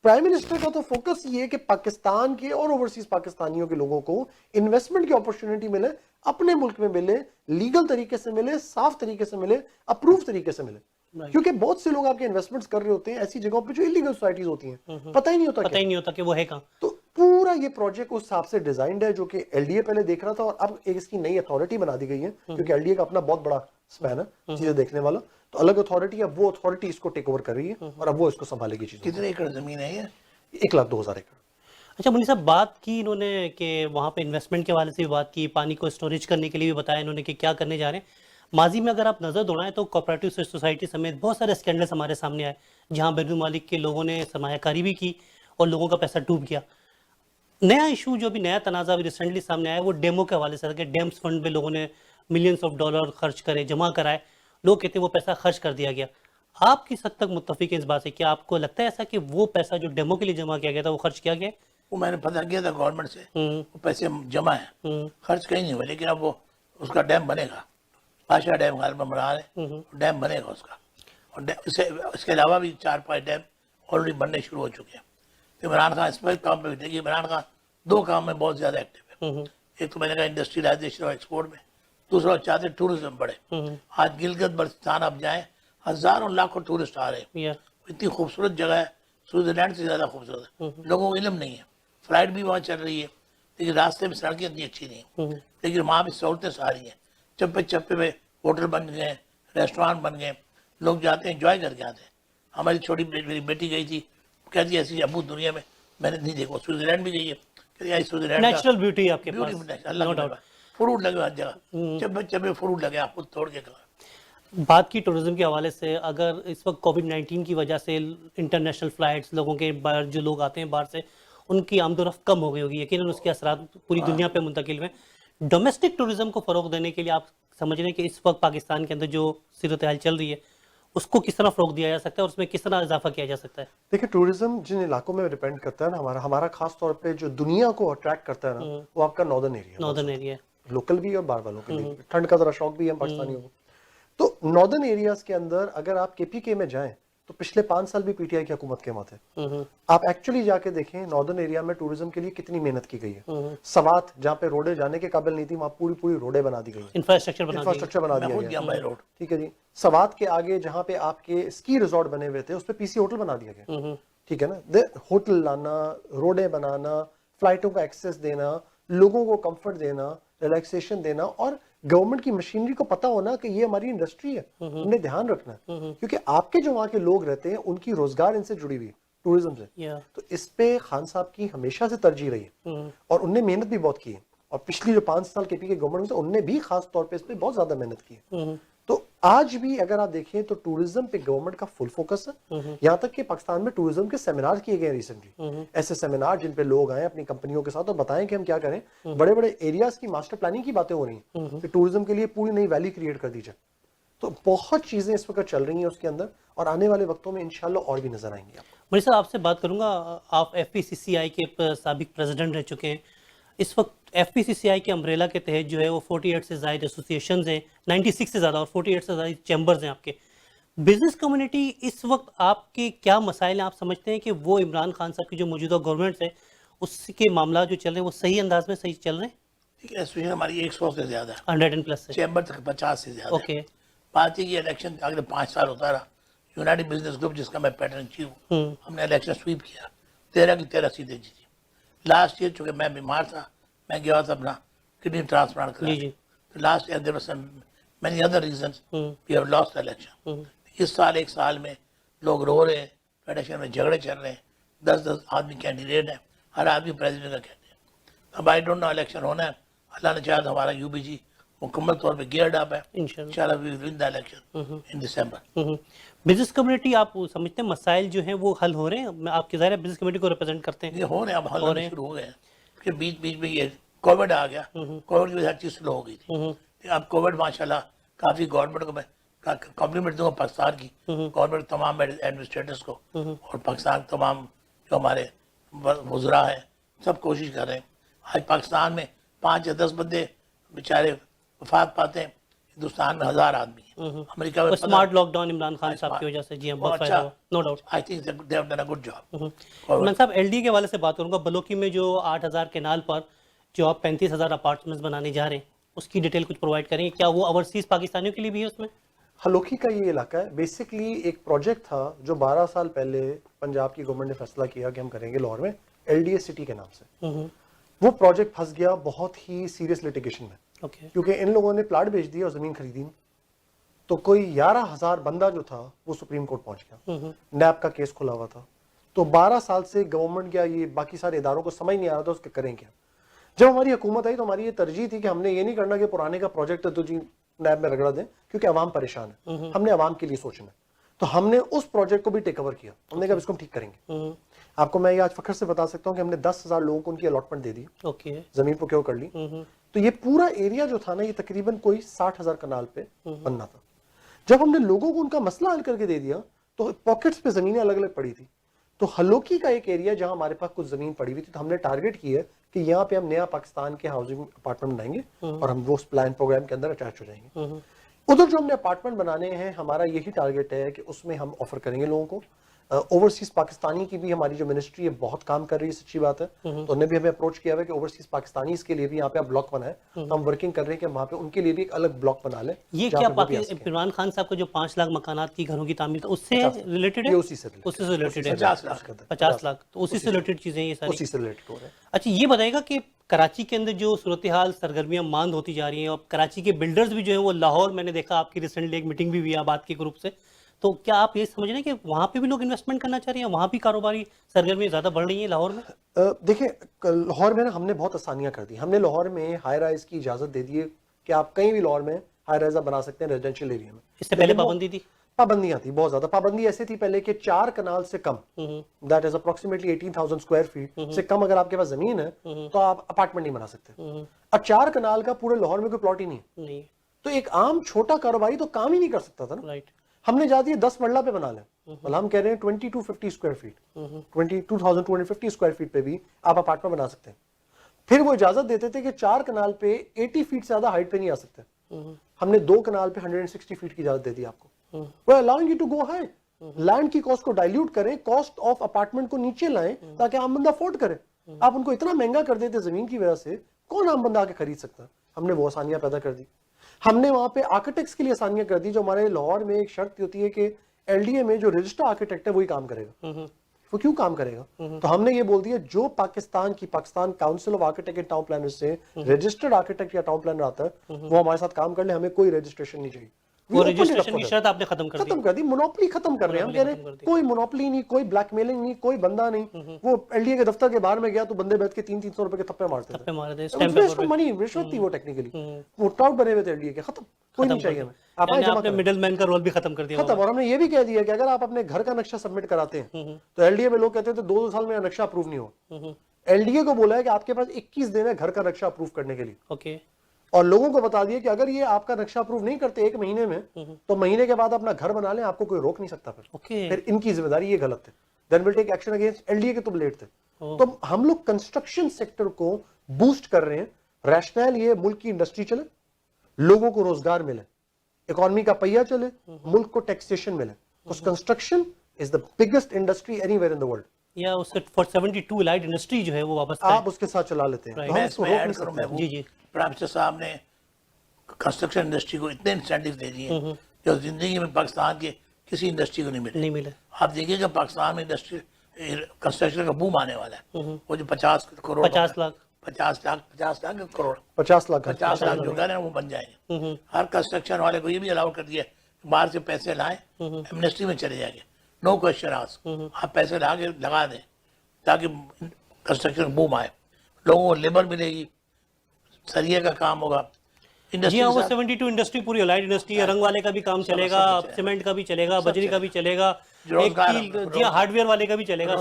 پرائم منسٹر کا تو فوکس یہ ہے کہ پاکستان کے اور اوورسیز پاکستانیوں کے لوگوں کو انویسٹمنٹ کی اپرچونٹی ملے, اپنے ملک میں ملے, لیگل طریقے سے ملے, صاف طریقے سے ملے, اپروو طریقے سے ملے. کیونکہ بہت سے لوگ آپ کے انویسٹمنٹس کر رہے ہوتے ہیں ایسی جگہوں پہ جو انلیگل سوسائٹیز ہوتی ہیں, پتہ ہی نہیں ہوتا کہ وہ ہے کہاں. تو پورا یہ پروجیکٹ اس حساب سے ڈیزائنڈ ہے جو کہ ایل ڈی اے پہلے دیکھ رہا تھا, اور اب ایک اس کی نئی اتھارٹی بنا دی گئی ہے کیونکہ ایل ڈی اے کا اپنا بہت بڑا اسپین ہے چیزیں دیکھنے والا. تو الگ اتھارٹی ہے, وہ اتھارٹی اس کو ٹیک اوور کر رہی ہے اور اب وہ اس کو سنبھالے گی. چیز کتنے ایکڑ زمین ہے یہ؟ 1,02,000 ایکڑ. اچھا منیر صاحب, بات کی انہوں نے کہ وہاں پہ انویسٹمنٹ کے حوالے سے بھی بات کی, پانی کو اسٹوریج کرنے کے لیے بھی بتایا انہوں نے کہ کیا کرنے جا رہے ہیں. ماضی میں اگر آپ نظر دوڑائیں تو کوآپریٹو سوسائٹی سمیت بہت سارے اسکینڈلز ہمارے سامنے آئے جہاں بین الممالک کے لوگوں نے سرمایہ کاری بھی کی اور لوگوں کا پیسہ ڈوب گیا. نیا ایشو جو بھی نیا تنازع بھی ریسنٹلی سامنے آیا وہ ڈیمو کے حوالے سے تھا کہ ڈیمز فنڈ میں لوگوں نے ملینز آف ڈالر خرچ کرے, جمع کرائے. لوگ کہتے ہیں وہ پیسہ خرچ کر دیا گیا. آپ کس حد تک متفق ہیں اس بات سے؟ کیا آپ کو لگتا ہے ایسا کہ وہ پیسہ جو ڈیمو کے لیے جمع کیا گیا تھا وہ خرچ کیا گیا؟ وہ میں نے پتہ کیا تھا گورنمنٹ سے, وہ پیسے جمع ہیں, خرچ کہیں نہیں ہوئے, لیکن اب وہ اس کا ڈیم بنے گا. بادشاہ ڈیم غالباً بنا رہے ہیں, ڈیم بنے گا اس کا. اور اس کے علاوہ بھی 4-5 ڈیم آلریڈی بننے شروع ہو چکے ہیں. عمران خان اس پر کام پہ بھی دیکھیے, عمران خان 2 کام میں بہت زیادہ ایکٹیو ہے. ایک تو میں نے کہا انڈسٹریلائزیشن اور ایکسپورٹ میں, دوسرا چاہتے ہیں ٹورزم بڑھے. آج گلگت بلتستان آپ جائیں, ہزاروں لاکھوں ٹورسٹ آ رہے ہیں. اتنی خوبصورت جگہ ہے, سوئٹزرلینڈ سے زیادہ خوبصورت ہے. لوگوں کو علم نہیں ہے. فلائٹ بھی وہاں چل رہی ہے لیکن راستے میں سڑکیں اتنی اچھی نہیں ہیں, لیکن وہاں بھی سہولتیں ساری ہیں. چپے چپے پہ ہوٹل بن گئے, ریسٹورانٹ بن گئے, لوگ جاتے ہیں انجوائے کر کے آتے ہیں. ہماری چھوٹی میری بیٹی گئی تھی, کہتی ہے ایسی ابو دنیا میں نے نہیں دیکھا. سوئٹزرلینڈ بھی گئی ہے, کہتی سوئٹزرلینڈ نیچرل بیوٹی آپ کے پاس, اللہ کا فروٹ لگے ہر جگہ, چپے چپے فروٹ لگے, آپ خود توڑ کے کھا. بات کی ٹورزم کے حوالے سے, اگر اس وقت کووڈ-19 کی وجہ سے انٹرنیشنل فلائٹس, لوگوں کے باہر جو لوگ آتے ہیں باہر سے, ان کی آمد و رفت کم ہو گئی ہوگی, یقیناً اس کے اثرات پوری دنیا پہ منتقل ہوئے. ڈومیسٹک ٹورزم کو فروغ دینے کے لیے آپ سمجھ رہے ہیں کہ اس وقت پاکستان کے اندر جو صورتحال چل رہی ہے اس کو کس طرح فروغ دیا جا سکتا ہے اور اس میں کس طرح اضافہ کیا جا سکتا ہے؟ دیکھیں ٹورزم جن علاقوں میں ڈیپینڈ کرتا ہے نا, ہمارا خاص طور پہ جو دنیا کو اٹریکٹ کرتا ہے نا, وہ آپ کا ناردرن ایریا, لوکل بھی اور باہر والوں کے لیے. ٹھنڈ کا ذرا شوق بھی ہے پاکستانیوں کو. تو ناردرن ایریاز کے اندر اگر آپ کے پی کے میں جائیں تو پچھلے 5 سال بھی پی ٹی آئی کی حکومت کے ماتھے. آپ ایکچولی جا کے دیکھیں ناردرن ایریا میں ٹورزم کے لیے کتنی محنت کی گئی ہے. سوات جہاں پہ روڈیں جانے کے قابل نہیں تھی, وہاں پوری روڈیں بنا دی گئی ہیں, انفراسٹرکچر بنا دیا گیا. ٹھیک ہے جی. سوات کے آگے جہاں پہ آپ کے اسکی ریزورٹ بنے ہوئے تھے اس پہ پی سی ہوٹل بنا دیا گیا. ٹھیک ہے نا. ہوٹل لانا, روڈیں بنانا, فلائٹوں کا ایکسیس دینا, لوگوں کو کمفرٹ دینا, ریلیکسیشن دینا, اور گورنمنٹ کی مشینری کو پتا ہونا کہ یہ ہماری انڈسٹری ہے, ہم نے دھیان رکھنا ہے. کیونکہ آپ کے جو وہاں کے لوگ رہتے ہیں ان کی روزگار ان سے جڑی ہوئی ہے, ٹورزم سے. تو اس پہ خان صاحب کی ہمیشہ سے ترجیح رہی ہے, اور انہوں نے محنت بھی بہت کی ہے. اور پچھلی جو 5 سال کے پی کے گورنمنٹ میں انہوں نے بھی خاص طور پہ اس پہ بہت زیادہ محنت کی ہے. تو آج بھی اگر آپ دیکھیں تو ٹورزم پہ گورنمنٹ کا فل فوکس ہے. یہاں تک کہ پاکستان میں ٹورزم کے سیمینار کیے گئے ریسنٹلی, ایسے سیمینار جن پہ لوگ آئیں اپنی کمپنیوں کے ساتھ اور بتائیں کہ ہم کیا کریں. بڑے بڑے ایریاز کی ماسٹر پلاننگ کی باتیں ہو رہی ہیں کہ ٹورزم کے لیے پوری نئی ویلی کریٹ کر دی جائے. تو بہت چیزیں اس وقت چل رہی ہیں اس کے اندر, اور آنے والے وقتوں میں انشاءاللہ اور بھی نظر آئیں گی. منیر صاحب آپ سے بات کروں گا, آپ ایف پی سی سی آئی کے سابق پریزیڈنٹ رہ چکے ہیں. اس وقت ایف پی سی سی آئی کے امبریلا کے تحت جو ہے وہ 48 سے زائد ایسوسیشنز ہیں, 96 سے زیادہ, اور 48 سے زائد چیمبرز ہیں آپ کے. بزنس کمیونٹی اس وقت آپ کے کیا مسائل ہیں؟ آپ سمجھتے ہیں کہ وہ عمران خان صاحب کی جو موجودہ گورنمنٹ ہے اس کے معاملات جو چل رہے ہیں وہ صحیح انداز میں صحیح چل رہے ہیں؟ ایسوسیشن ہماری 100 سے زیادہ ہے, 100+ سے, چیمبر تک 50 سے زیادہ. اوکے. بات یہ کہ الیکشن اگلے 5 سال ہوتا رہا. یونائٹڈ بزنس گروپ جس کا میں پیٹرن چیف ہوں, ہم نے الیکشن سویپ کیا, 13 کی 13 سیٹیں جیتی. لاسٹ ایئر چونکہ میں بیمار تھا, میں گیا تھا اپنا کڈنی ٹرانسپلانٹ کرانے. تو last year there were some many other reasons we have lost the election. اس سال 1 سال میں لوگ رو رہے ہیں, فیڈریشن میں جھگڑے چل رہے ہیں, 10 آدمی کینڈیڈیٹ ہیں, ہر آدمی پریزیڈنٹ کا کینڈیڈیٹ. اب آئی ڈونٹ نو الیکشن ہونا ہے, اللہ نے چاہا تو ہمارا یو بی جی مکمل طور پہ گیئرڈ اپ ہے. انشاءاللہ we will win the election in December. Business community آپ سمجھتے ہیں مسائل جو ہیں وہ حل ہو رہے ہیں؟ آپ کے ظاہر بزنس کمیونٹی کو ریپرزینٹ کرتے ہیں. یہ ہو رہے ہیں, اب حل ہونے شروع ہو گئے ہیں. کہ بیچ میں یہ کووڈ آ گیا, کووڈ کی وجہ سے ہر چیز سلو ہو گئی تھی. اب کووڈ ماشاءاللہ کافی گورنمنٹ کو میں کمپلیمنٹ دوں گا, پاکستان کی گورنمنٹ تمام ایڈمنسٹریٹرز کو, اور پاکستان تمام جو ہمارے وزراء ہیں سب کوشش کر رہے ہیں. آج پاکستان میں 5 یا 10 بندے بیچارے وفات پاتے ہیں, ہندوستان میں 1000 آدمی ہیں. امریکہ میں smart lockdown Imran Khan sahib کی وجہ سے. جی ہاں, بہت فائدہ ہوا, no doubt. I think they have done a good job. Imran sahib, L D کے والے سے بات کروں گا. بلوکی میں جو 8000 کینال پر جو آپ 35000 اپارٹمنٹس بنانے جا رہے ہیں, اس کی ڈیٹیل کچھ پرووائڈ کریں. کیا وہ اوورسیز پاکستانیوں کے لیے بھی ہے اس میں؟ ہلوکی کا یہ علاقہ ہے بیسکلی ایک پروجیکٹ تھا جو 12 سال پہلے پنجاب کی گورنمنٹ نے فیصلہ کیا کہ ہم کریں گے لاہور میں, ایل ڈی ایس سٹی کے نام سے. وہ پروجیکٹ پھنس گیا بہت ہی سیریس لیٹیگیشن میں, کیونکہ ان لوگوں نے پلاٹ بیچ دیا اور زمین خریدی نہیں. تو کوئی 11000 بندہ جو تھا وہ سپریم کورٹ پہنچ گیا, نیب کا کیس کھلا ہوا تھا. تو 12 سال سے گورنمنٹ یا یہ باقی سارے اداروں کو سمجھ نہیں آ رہا تھا اس کے کریں کیا. جب ہماری حکومت آئی تو ہماری یہ ترجیح تھی کہ ہم نے یہ نہیں کرنا کہ پرانے کا پروجیکٹ ہے تو جی نیب میں رگڑا دیں, کیونکہ عوام پریشان ہے. ہم نے عوام کے لیے سوچنا ہے. تو ہم نے اس پروجیکٹ کو بھی ٹیک اوور کیا. ہم نے کہا اس کو ہم ٹھیک کریں گے. آپ کو میں یہ آج فخر سے بتا سکتا ہوں کہ ہم نے 10,000 لوگوں کو ان کی الاٹمنٹ دے دی, زمین پروکیور کر لی. تو یہ پورا ایریا جو تھا نا, یہ تقریباً کوئی 60,000 کنال پہ بننا تھا. جب ہم نے لوگوں کو ان کا مسئلہ حل کر کے دے دیا تو پاکٹس پہ زمینیں الگ الگ پڑی تھی. تو ہلوکی کا ایک ایریا جہاں ہمارے پاس کچھ زمین پڑی ہوئی تھی, تو ہم نے ٹارگٹ کی ہے کہ یہاں پہ ہم نیا پاکستان کے ہاؤسنگ اپارٹمنٹ بنائیں گے اور ہم وہ اس پلان پروگرام کے اندر اٹیچ ہو جائیں گے. ادھر جو ہم نے اپارٹمنٹ بنانے ہیں, ہمارا یہی ٹارگٹ ہے کہ اس میں ہم آفر کریں گے لوگوں کو. اوورسیز پاکستانی کی بھی ہماری جو منسٹری ہے بہت کام کر رہی ہے, سچی بات ہے. تو انہوں نے بھی ہمیں اپروچ کیا ہے کہ اوورسیز پاکستانیز کے لیے بھی یہاں پہ بلاک بنائے. ہم ورکنگ کر رہے ہیں کہ وہاں پہ ان کے لیے بھی ایک الگ بلاک بنا لیں. یہ کیا عمران خان صاحب کو جو 5 لاکھ مکانات کی گھروں کی تعمیر تھا, اس سے ریلیٹڈ ہے؟ اسی سے ریلیٹڈ ہے. 50 لاکھ, تو اسی سے ریلیٹڈ چیزیں یہ ساری. اسی سے ریلیٹڈ ہو رہا ہے. اچھا, یہ بتائے گا کہ کراچی کے اندر جو صورتحال سرگرمیاں ماند ہوتی جا رہی ہیں, اور کراچی کے بلڈرز بھی جو ہیں وہ لاہور, میں نے دیکھا آپ کی ریسنٹلی ایک میٹنگ بھی ہوئی آباد کے گروپ سے, تو کیا آپ یہ سمجھ رہے ہیں کہ وہاں پہ بھی لوگ انویسٹمنٹ کرنا چاہ رہے ہیں, وہاں بھی کاروباری سرگرمیاں زیادہ بڑھ رہی ہیں لاہور میں؟ دیکھیں, لاہور میں نا ہم نے بہت آسانیاں کر دی. ہم نے لاہور میں ہائی رائز کی اجازت دے دی ہے کہ آپ کہیں بھی لاہور میں ہائی رائز بنا سکتے ہیں ریزیڈینشیل ایریا میں. اس سے پہلے پابندی تھی؟ پابندیاں تھی بہت زیادہ. پابندی ایسے تھی پہلے کہ 4 کنال سے کم, that is approximately 18,000 square feet سے کم اگر آپ کے پاس زمین ہے تو آپ اپارٹمنٹ نہیں بنا سکتے. اب 4 کنال کا پورے لاہور میں کوئی پلاٹ ہی نہیں ہے, تو ایک عام چھوٹا کاروباری تو کام ہی نہیں کر سکتا تھا نا. ہم نے جا دیا 10 مرلہ پہ بنا لیں. مطلب ہم کہہ رہے ہیں 2250 اسکوائر فیٹ, 22,250 اسکوائر فیٹ پہ بھی آپ اپارٹمنٹ بنا سکتے ہیں. پھر وہ اجازت دیتے تھے کہ 4 کنال پہ 80 فیٹ سے زیادہ ہائٹ پہ نہیں آ سکتے. ہم نے 2 کنال پہ 160 فیٹ کی اجازت دے دی آپ کو. وہ allowing you to go high. Land کی کاسٹ کو ڈائلیوٹ کریں, کاسٹ آف اپارٹمنٹ کو نیچے لائیں تاکہ عام بندہ افورڈ کرے. آپ ان کو اتنا مہنگا کر دیتے زمین کی وجہ سے, کون عام بندہ آ کے خرید سکتا؟ ہم نے وہ آسانیاں پیدا کر دی. ہم نے وہاں پہ آرکیٹیکٹس کے لیے آسانیاں کر دی. جو ہمارے لاہور میں ایک شرط ہوتی ہے کہ ایل ڈی اے میں جو رجسٹر آرکیٹیکٹ ہے وہی کام کرے گا. وہ کیوں کام کرے گا؟ تو ہم نے یہ بول دیا جو Pakistan council of architect and town planner سے رجسٹرڈ آرکیٹیکٹ یا ٹاؤن پلانر آتا ہے وہ ہمارے ساتھ کام کر لے, ہمیں کوئی رجسٹریشن نہیں چاہیے. وہ رجسٹریشن کی شرط آپ نے ختم کر دی. مونوپلی ختم کر رہے ہیں. ہم کہہ رہے ہیں کوئی مونوپلی نہیں, کوئی بلیک میلنگ نہیں, کوئی بندہ نہیں. وہ ایل ڈی اے کے دفتر کے باہر میں گیا تو بندے بیٹھ کے 300 روپے کے تھپے مارتے تھے. منی رشوت تھی وہ ٹیکنیکلی. وہ ٹراؤٹ بنے ہوئے تھے ایل ڈی اے کے. ختم, کوئی نہیں چاہیے ہمیں. آپ نے مڈل مین کا رول بھی ختم کر دیا. ختم. اور ہم نے یہ بھی کہہ دیا کہ اگر آپ اپنے گھر کا نقشہ سبمٹ کراتے ہیں تو ایل ڈی اے میں لوگ کہتے تھے 2 سال میں نقشہ اپروو نہیں ہو. ایل ڈی اے کو بولا ہے کہ آپ کے پاس 21 دن ہے گھر کا نقشہ اپروو کرنے کے لیے. اور لوگوں کو بتا دیا کہ اگر یہ آپ کا نقشہ اپروو نہیں کرتے 1 مہینے میں تو مہینے کے بعد اپنا گھر بنا لیں, آپ کو کوئی روک نہیں سکتا. پھر ان کی ذمہ داری, یہ غلط ہے. Then will take action against L D A کے. تم لیٹ تھے. تو ہم لوگ کنسٹرکشن سیکٹر کو بوسٹ کر رہے ہیں. ریشنل یہ ملک کی انڈسٹری چلے, لوگوں کو روزگار ملے, اکانومی کا پہیہ چلے, ملک کو ٹیکسیشن ملے. Construction is the biggest industry any where in the world. یا اس کے 472 لائٹ انڈسٹری جو ہے وہ واپس آپ اس کے ساتھ چلا لیتے ہیں. میں اس میں ایڈ کروں, محبوب پرائم صاحب نے کنسٹرکشن انڈسٹری کو اتنے انسینٹیو دے دیے ہیں جو زندگی میں پاکستان کے کسی انڈسٹری کو نہیں ملے. آپ دیکھیے کہ پاکستان میں انڈسٹری کنسٹرکشن کا بوم آنے والا ہے. وہ جو 50 کروڑ 50 لاکھ کروڑ 50 لاکھ جو گھر ہیں وہ بن جائیں گے. ہر کنسٹرکشن والے کو یہ بھی الاؤ کر دیا باہر سے پیسے لائیں, ایمنسٹری میں چلے جائیں گے, نو کوشچن آسک. آپ پیسے لا کے لگا دیں تاکہ کنسٹرکشن بوم آئے, لوگوں کو لیبر ملے گی, سریے کا کام ہوگا. جی ہاں, وہ 72 انڈسٹری پوری لائٹ انڈسٹری ہے. رنگ والے کا بھی کام چلے گا, سیمنٹ کا بھی چلے گا, بجری کا بھی چلے گا, جی ہارڈ ویئر والے کا بھی چلے گا.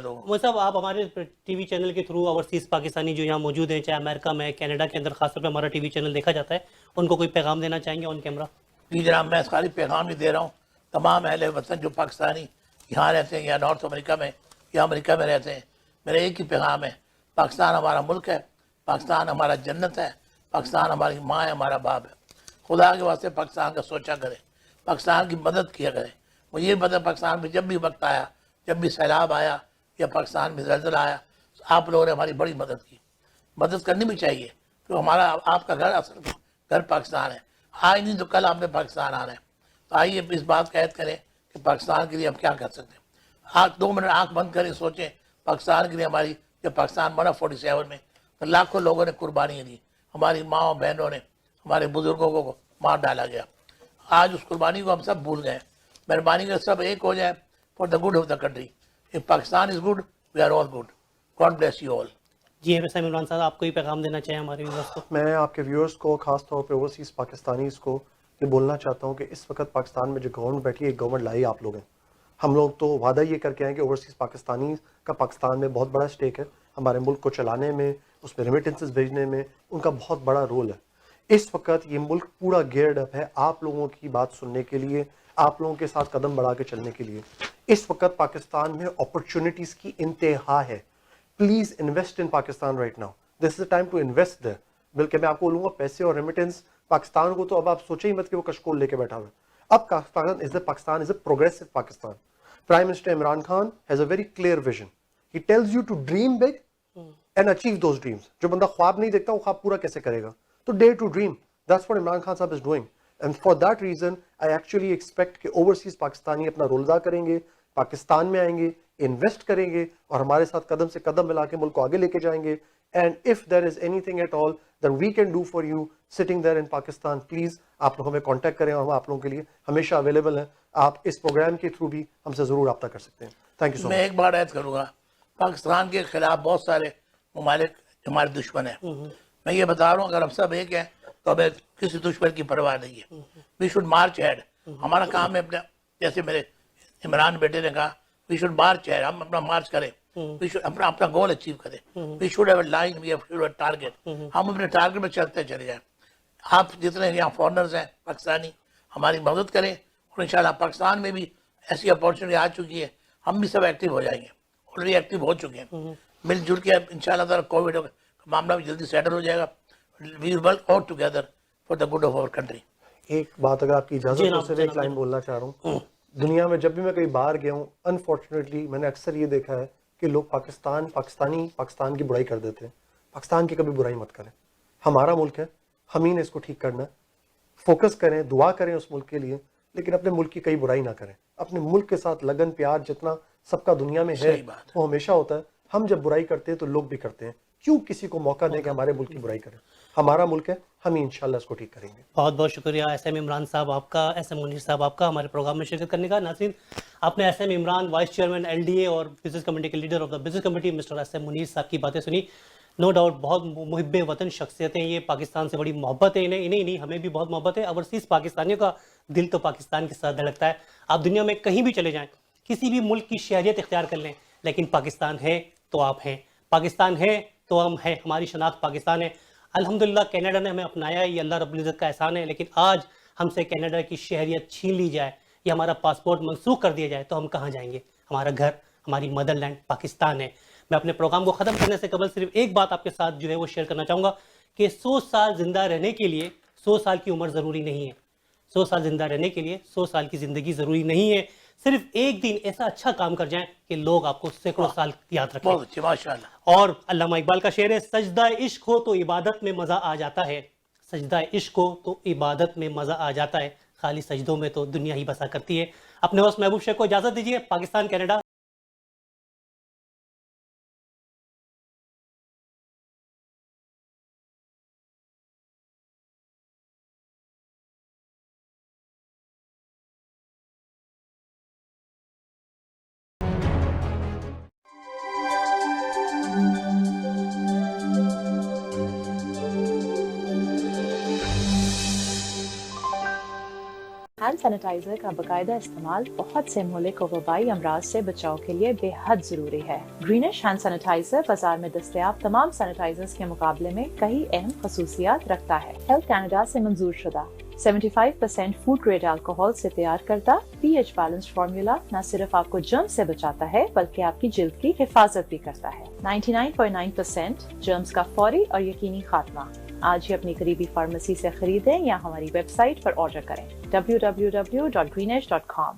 وہ سب آپ ہمارے ٹی وی چینل کے تھرو اوورسیز پاکستانی جو یہاں موجود ہیں, چاہے امریکہ میں, کینیڈا کے اندر, خاص طور پہ ہمارا ٹی وی چینل دیکھا جاتا ہے, ان کو کوئی پیغام دینا چاہیں گے آن کیمرہ؟ جی جناب, میں خالی پیغام ہی دے رہا ہوں تمام اہل وطن جو پاکستانی یہاں رہتے ہیں یا نارتھ امریکہ میں یا امریکہ میں رہتے ہیں. میرا ایک ہی پیغام ہے, پاکستان ہمارا ملک ہے، پاکستان ہمارا جنت ہے، پاکستان ہماری ماں ہے، ہمارا باپ ہے. خدا کے واسطے پاکستان کا سوچا کریں، پاکستان کی مدد کیا کریں. مجھے یہ پتہ پاکستان میں جب بھی وقت آیا، جب بھی سیلاب آیا یا پاکستان میں زلزلہ آیا، آپ لوگوں نے ہماری بڑی مدد کی. مدد کرنی بھی چاہیے، تو ہمارا آپ کا گھر اصل گھر پاکستان ہے. آج نہیں تو کل آپ نے پاکستان آنا ہے. تو آئیے اس بات کا عہد کریں کہ پاکستان کے لیے ہم کیا کر سکتے ہیں. 2 منٹ آنکھ بند کریں، سوچیں پاکستان کے لیے ہماری جب پاکستان بنا 47 میں تو لاکھوں لوگوں نے قربانیاں دی. ہماری ماں اور بہنوں نے، ہمارے بزرگوں کو مار ڈالا گیا. آج اس قربانی کو ہم سب بھول گئے. مہربانی کر سب ایک ہو جائے for the good of the country. If Pakistan is good we are all good. God bless you all. جی S.M.Imran صاحب، آپ کوئی پیغام دینا چاہیں ہمارے ویورز کو؟ میں آپ کے ویورز کو، خاص طور پہ اوورسیز پاکستانیز کو یہ بولنا چاہتا ہوں کہ اس وقت پاکستان میں جو گورنمنٹ بیٹھی ہے، ایک گورنمنٹ لائی آپ لوگ ہیں. ہم لوگ تو وعدہ یہ کر کے آئے کہ اوورسیز پاکستانی کا پاکستان میں بہت بڑا اسٹیک ہے. ہمارے ملک کو چلانے میں، اس میں ریمیٹنسز بھیجنے میں ان کا بہت بڑا رول ہے. اس وقت یہ ملک پورا گیئرڈ اپ ہے آپ لوگوں کی بات سننے کے لیے، آپ لوگوں کے ساتھ قدم بڑھا کے چلنے کے لیے. اس وقت پاکستان میں اپرچونٹیز کی انتہا ہے. Please invest in Pakistan right now. This is a time to invest there. بلکہ میں آپ کو بولوں گا پیسے اور ریمیٹنس پاکستان کو تو اب آپ سوچیں ہی مت کہ وہ کشکول لے کے بیٹھا ہوا ہے. اب Pakistan is a progressive Pakistan. Prime minister Imran Khan has a very clear vision. He tells you to dream big and achieve those dreams. جو بندہ خواب نہیں دیکھتا وہ خواب پورا کیسے کرے گا؟ تو dare to dream. That's what Imran Khan صاحب is doing. And for that reason I actually expect کہ اوورسیز پاکستانی اپنا رول ادا کریں گے، پاکستان میں آئیں گے، انویسٹ کریں گے اور ہمارے ساتھ قدم سے قدم ملا کے ملک کو آگے لے کے جائیں گے. And if there is anything at all then we can do for you sitting there in Pakistan, please آپ لوگ ہمیں کانٹیکٹ کریں اور ہم آپ لوگوں کے لیے ہمیشہ اویلیبل ہیں. آپ اس پروگرام کے تھرو بھی ہم سے ضرور رابطہ کر سکتے ہیں. تھینک یو سو مچ. میں ایک بات عرض کروں گا، پاکستان کے خلاف بہت سارے ممالک ہمارے دشمن ہیں. میں یہ بتا رہا ہوں اگر ہم سب ایک ہیں تو ہمیں کسی دشمن کی پرواہ نہیں ہے. We should march ahead. ہمارا کام ہے اپنے، جیسے میرے عمران بیٹے نے کہا، وی شوڈ مارچ ہیڈ. ہم اپنا مارچ کریں، وی شوڈ اپنا گول اچیو کریں. We should have a line, we should have a target. ہم اپنے ٹارگیٹ میں چلتے چلے جائیں. آپ جتنے یہاں فارنرز ہیں پاکستانی، ہماری مدد کریں اور انشاءاللہ پاکستان میں بھی ایسی اپارچونیٹی آ چکی ہے. ہم بھی سب ایکٹیو ہو جائیں گے، آلریڈی ایکٹیو ہو چکے ہیں. مل جل کے انشاءاللہ تعالیٰ کووڈ کا معاملہ بھی جلدی سیٹل ہو جائے گا. We will work out together for the good of our country. ایک بات اگر آپ کی اجازت ہو، صرف ایک لائن بولنا چاہ رہا ہوں. دنیا میں جب بھی میں کئی باہر گیا ہوں، انفارچونیٹلی میں نے اکثر یہ دیکھا ہے کہ لوگ پاکستان کی برائی کر دیتے ہیں. پاکستان کی کبھی برائی مت کریں. ہمارا ملک ہے، ہم ہی نے اس کو ٹھیک کرنا ہے. فوکس کریں، دعا کریں اس ملک کے لیے، لیکن اپنے ملک کی کئی برائی نہ کریں. اپنے ملک کے ساتھ لگن پیار جتنا سب کا دنیا میں ہے وہ ہمیشہ ہوتا ہے. ہم جب برائی کرتے ہیں تو لوگ بھی کرتے ہیں. کیوں کسی کو موقع دیں کہ ہمارے ملک کی برائی کریں؟ ہمارا ملک ہے، ہم ہی انشاءاللہ اس کو ٹھیک کریں گے. بہت بہت شکریہ S.M.Imran صاحب آپ کا، S.M.Muneer صاحب آپ کا ہمارے پروگرام میں شرکت کرنے کا. ناظرین، آپ نے S.M.Imran وائس چیئرمین LDA اور بزنس کمیٹی کے leader of the business committee mister S.M.Muneer sahib کی باتیں سنی. نو ڈاؤٹ بہت محب وطن شخصیتیں یہ، پاکستان سے بڑی محبت ہے انہیں نہیں ہمیں بھی بہت محبت ہے. اوورسیز پاکستانیوں کا دل تو پاکستان کے ساتھ دھڑکتا ہے. آپ دنیا میں کہیں بھی چلے جائیں، کسی بھی ملک کی شہریت اختیار کر لیں، لیکن پاکستان ہے تو آپ ہیں، پاکستان ہے تو ہم ہیں. ہماری شناخت پاکستان ہے. الحمدللہ کینیڈا نے ہمیں اپنایا ہے، یہ اللہ رب العزت کا احسان ہے. لیکن آج ہم سے کینیڈا کی شہریت چھین لی جائے یا ہمارا پاسپورٹ منسوخ کر دیا جائے تو ہم کہاں جائیں گے؟ ہمارا گھر، ہماری مدر لینڈ پاکستان ہے. میں اپنے پروگرام کو ختم کرنے سے قبل صرف ایک بات آپ کے ساتھ جو ہے وہ شیئر کرنا چاہوں گا کہ 100 سال زندہ رہنے کے لیے 100 سال کی عمر ضروری نہیں ہے. 100 سال زندہ رہنے کے لیے 100 سال کی زندگی ضروری نہیں ہے. صرف ایک دن ایسا اچھا کام کر جائیں کہ لوگ آپ کو سینکڑوں سال یاد رکھیں. بہت اچھا، ماشاءاللہ. اور علامہ اقبال کا شعر ہے، سجدہ عشق ہو تو عبادت میں مزہ آ جاتا ہے. سجدہ عشق ہو تو عبادت میں مزہ آ جاتا ہے، خالی سجدوں میں تو دنیا ہی بسا کرتی ہے. اپنے ہوسٹ محبوب شیخ کو اجازت دیجیے. پاکستان کینیڈا. ہینڈ سینیٹائزر کا باقاعدہ استعمال بہت سے مہلک و وبائی امراض سے بچاؤ کے لیے بے حد ضروری ہے. گرینش ہینڈ سینیٹائزر بازار میں دستیاب تمام سینیٹائزرز کے مقابلے میں کئی اہم خصوصیات رکھتا ہے. ہیلتھ کینیڈا سے منظور شدہ 75% فوڈ گریڈ الکوہول سے تیار کردہ پی ایچ بیلنسڈ فارمولا نہ صرف آپ کو جرم سے بچاتا ہے بلکہ آپ کی جلد کی حفاظت بھی کرتا ہے۔ 99.9% جرمز کا فوری اور یقینی خاتمہ۔ آج ہی اپنی قریبی فارمیسی سے خریدیں یا ہماری ویب سائٹ پر آرڈر کریں www.greenish.com۔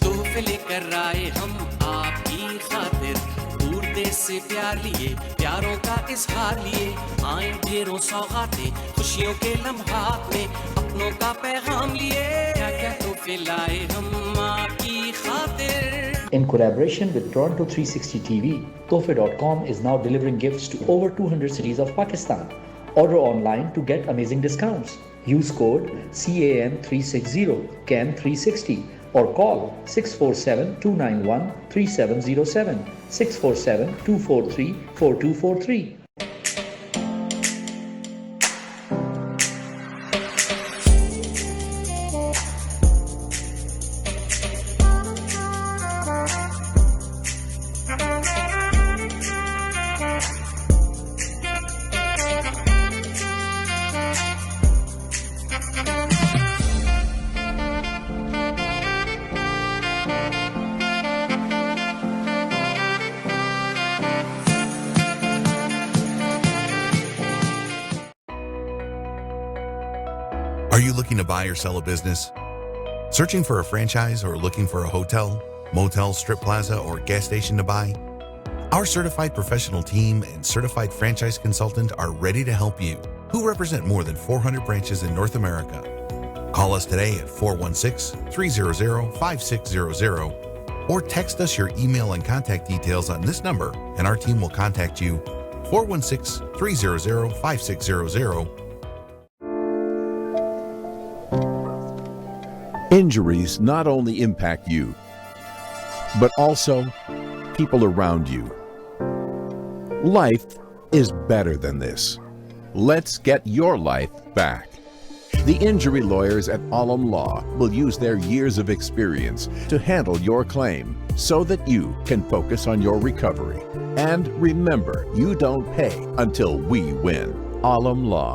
تحفے لے کر آئے ہم آپ کی خاطر، دور دیش سے پیار لیے، پیاروں کا اظہار لیے، آئیں ڈھیروں سوغاتیں، خوشیوں کے لمحات میں اپنوں کا پیغام لیے، کیا کیا تحفے لائے ہم آپ کی خاطر۔ In collaboration with Toronto 360 TV, Tohfe.com is now delivering gifts to over 200 cities of Pakistan. Order online to get amazing discounts. Use code CAN360, CAN360 or call 647-291-3707, 647-243-4243. Are you looking to buy or sell a business? Searching for a franchise or looking for a hotel, motel, strip plaza, or gas station to buy? Our certified professional team and certified franchise consultant are ready to help you, who represent more than 400 branches in North America. Call us today at 416-300-5600 or text us your email and contact details on this number and our team will contact you. 416-300-5600. Injuries not only impact you, but also people around you. Life is better than this. Let's get your life back. The injury lawyers at Alam Law will use their years of experience to handle your claim so that you can focus on your recovery. And remember, you don't pay until we win. Alam Law.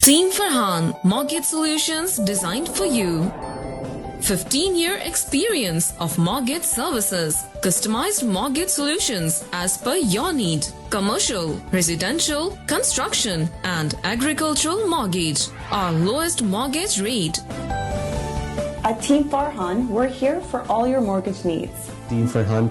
Team Farhan, Mortgage Solutions designed for you. 15-year experience of mortgage services, customized mortgage solutions as per your need, commercial, residential, construction and agricultural mortgage, our lowest mortgage rate. At Team Farhan, we're here for all your mortgage needs. Team Farhan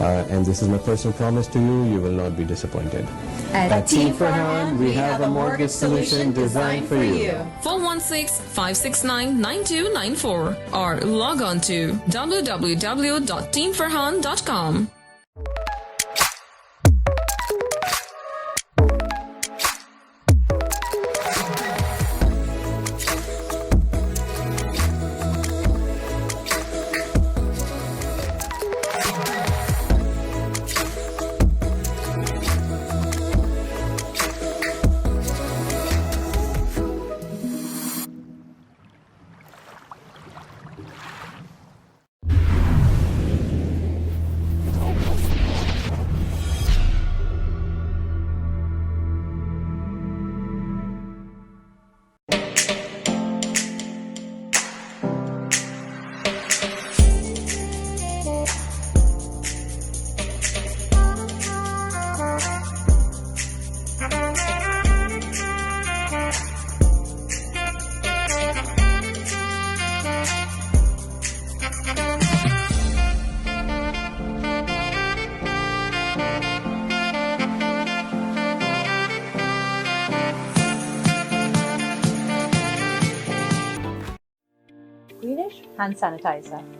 And this is my personal promise to you, you will not be disappointed. At Team Farhan, we have a mortgage solution designed for you. 416-569-9294 or log on to www.teamfarhan.com. hand sanitizer,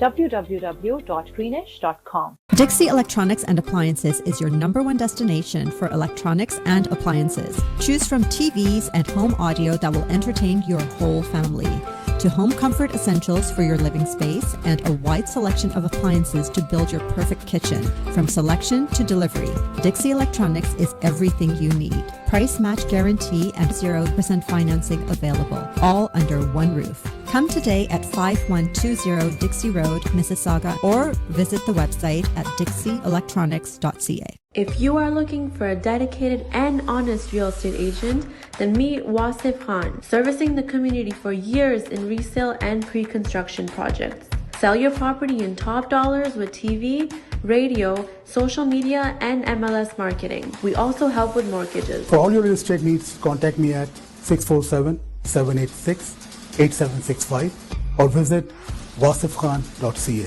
www.greenish.com. Dixie Electronics and Appliances is your #1 destination for electronics and appliances. Choose from TVs and home audio that will entertain your whole family, to home comfort essentials for your living space, and a wide selection of appliances to build your perfect kitchen. From selection to delivery, Dixie Electronics is everything you need. Price match guarantee and 0% financing available, all under one roof. Come today at 5120 Dixie Road, Mississauga, or visit the website at dixieelectronics.ca. If you are looking for a dedicated and honest real estate agent, then meet Wasif Khan, servicing the community for years in resale and pre-construction projects. Sell your property in top dollars with TV, radio, social media, and MLS marketing. We also help with mortgages. For all your real estate needs, contact me at 647-786-8765 or visit wasifkhan.ca.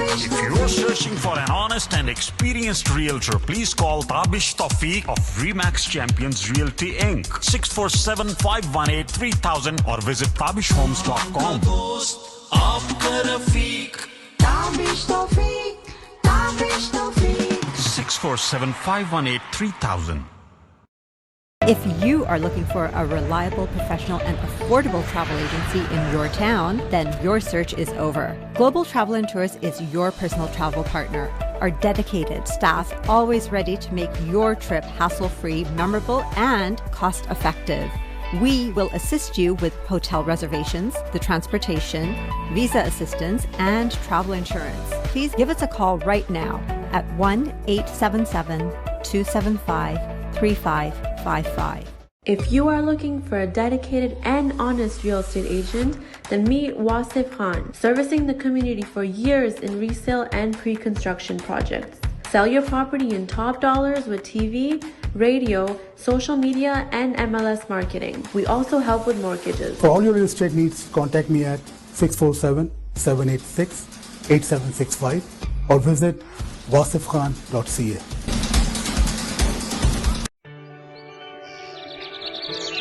If you are searching for an honest and experienced realtor, please call Tabish Tawfiq of Remax Champions Realty Inc. 647-518-3000 or visit tabishhomes.com. 647-518-3000. If you are looking for a reliable, professional, and affordable travel agency in your town, then your search is over. Global Travel and Tours is your personal travel partner. Our dedicated staff, always ready to make your trip hassle-free, memorable, and cost-effective. We will assist you with hotel reservations, the transportation, visa assistance, and travel insurance. Please give us a call right now at 1-877-275-3555. If you are looking for a dedicated and honest real estate agent, then meet Wasif Khan, servicing the community for years in resale and pre-construction projects. Sell your property in top dollars with TV, radio, social media, and MLS marketing. We also help with mortgages. For all your real estate needs, contact me at 647-786-8765 or visit wasifkhan.ca.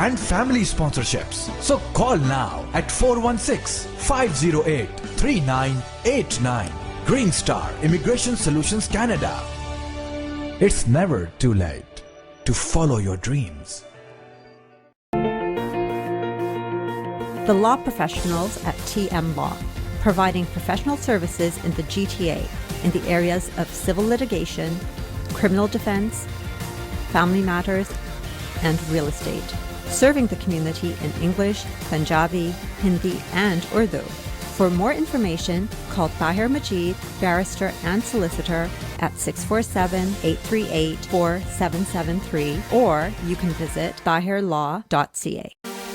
and family sponsorships. So call now at 416-508-3989. Green Star Immigration Solutions Canada. It's never too late to follow your dreams. The law professionals at TM Law, providing professional services in the GTA in the areas of civil litigation, criminal defense, family matters, and real estate. Serving the community in English, Punjabi, Hindi, and Urdu. For more information, call Tahir Majid, barrister and solicitor at 647-838-4773 or you can visit tahirlaw.ca.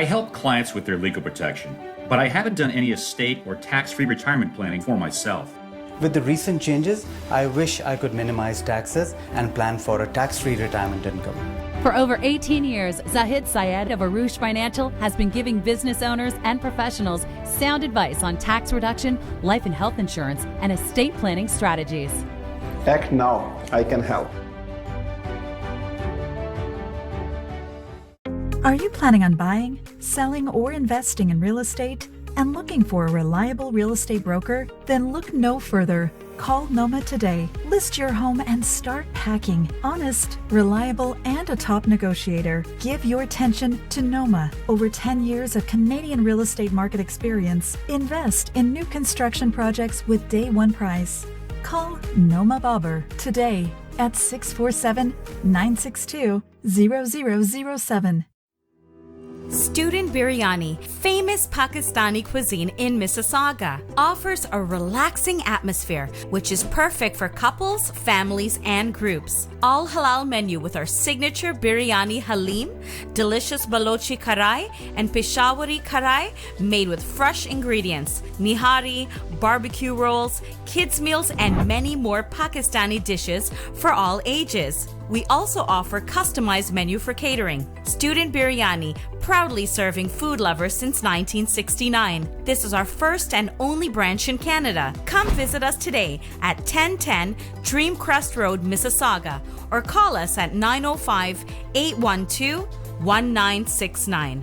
I help clients with their legal protection, but I haven't done any estate or tax-free retirement planning for myself. With the recent changes, I wish I could minimize taxes and plan for a tax-free retirement income. For over 18 years, Zahid Syed of Arush Financial has been giving business owners and professionals sound advice on tax reduction, life and health insurance, and estate planning strategies. Act now. I can help. Are you planning on buying, selling, or investing in real estate and looking for a reliable real estate broker? Then look no further. Call Noma today. List your home and start packing. Honest, reliable, and a top negotiator. Give your attention to Noma. Over 10 years of Canadian real estate market experience. Invest in new construction projects with day one price. Call Noma Bobber today at 647-962-0007. Student Biryani, famous Pakistani cuisine in Mississauga, offers a relaxing atmosphere which is perfect for couples, families, and groups. All halal menu with our signature biryani halim, delicious Balochi karai, and Peshawari karai made with fresh ingredients, nihari, barbecue rolls, kids meals, and many more Pakistani dishes for all ages. We also offer customized menu for catering. Student Biryani, proudly serving food lovers since 1969. This is our first and only branch in Canada. Come visit us today at 1010 Dreamcrest Road, Mississauga, or call us at 905-812-1969.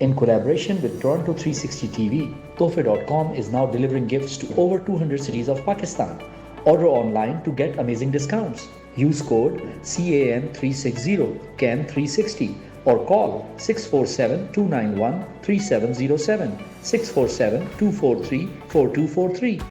In collaboration with Toronto 360 TV, Tohfe.com is now delivering gifts to over 200 cities of Pakistan. Order online to get amazing discounts. Use code CAN360 CAN360 or call 647-291-3707 647-243-4243.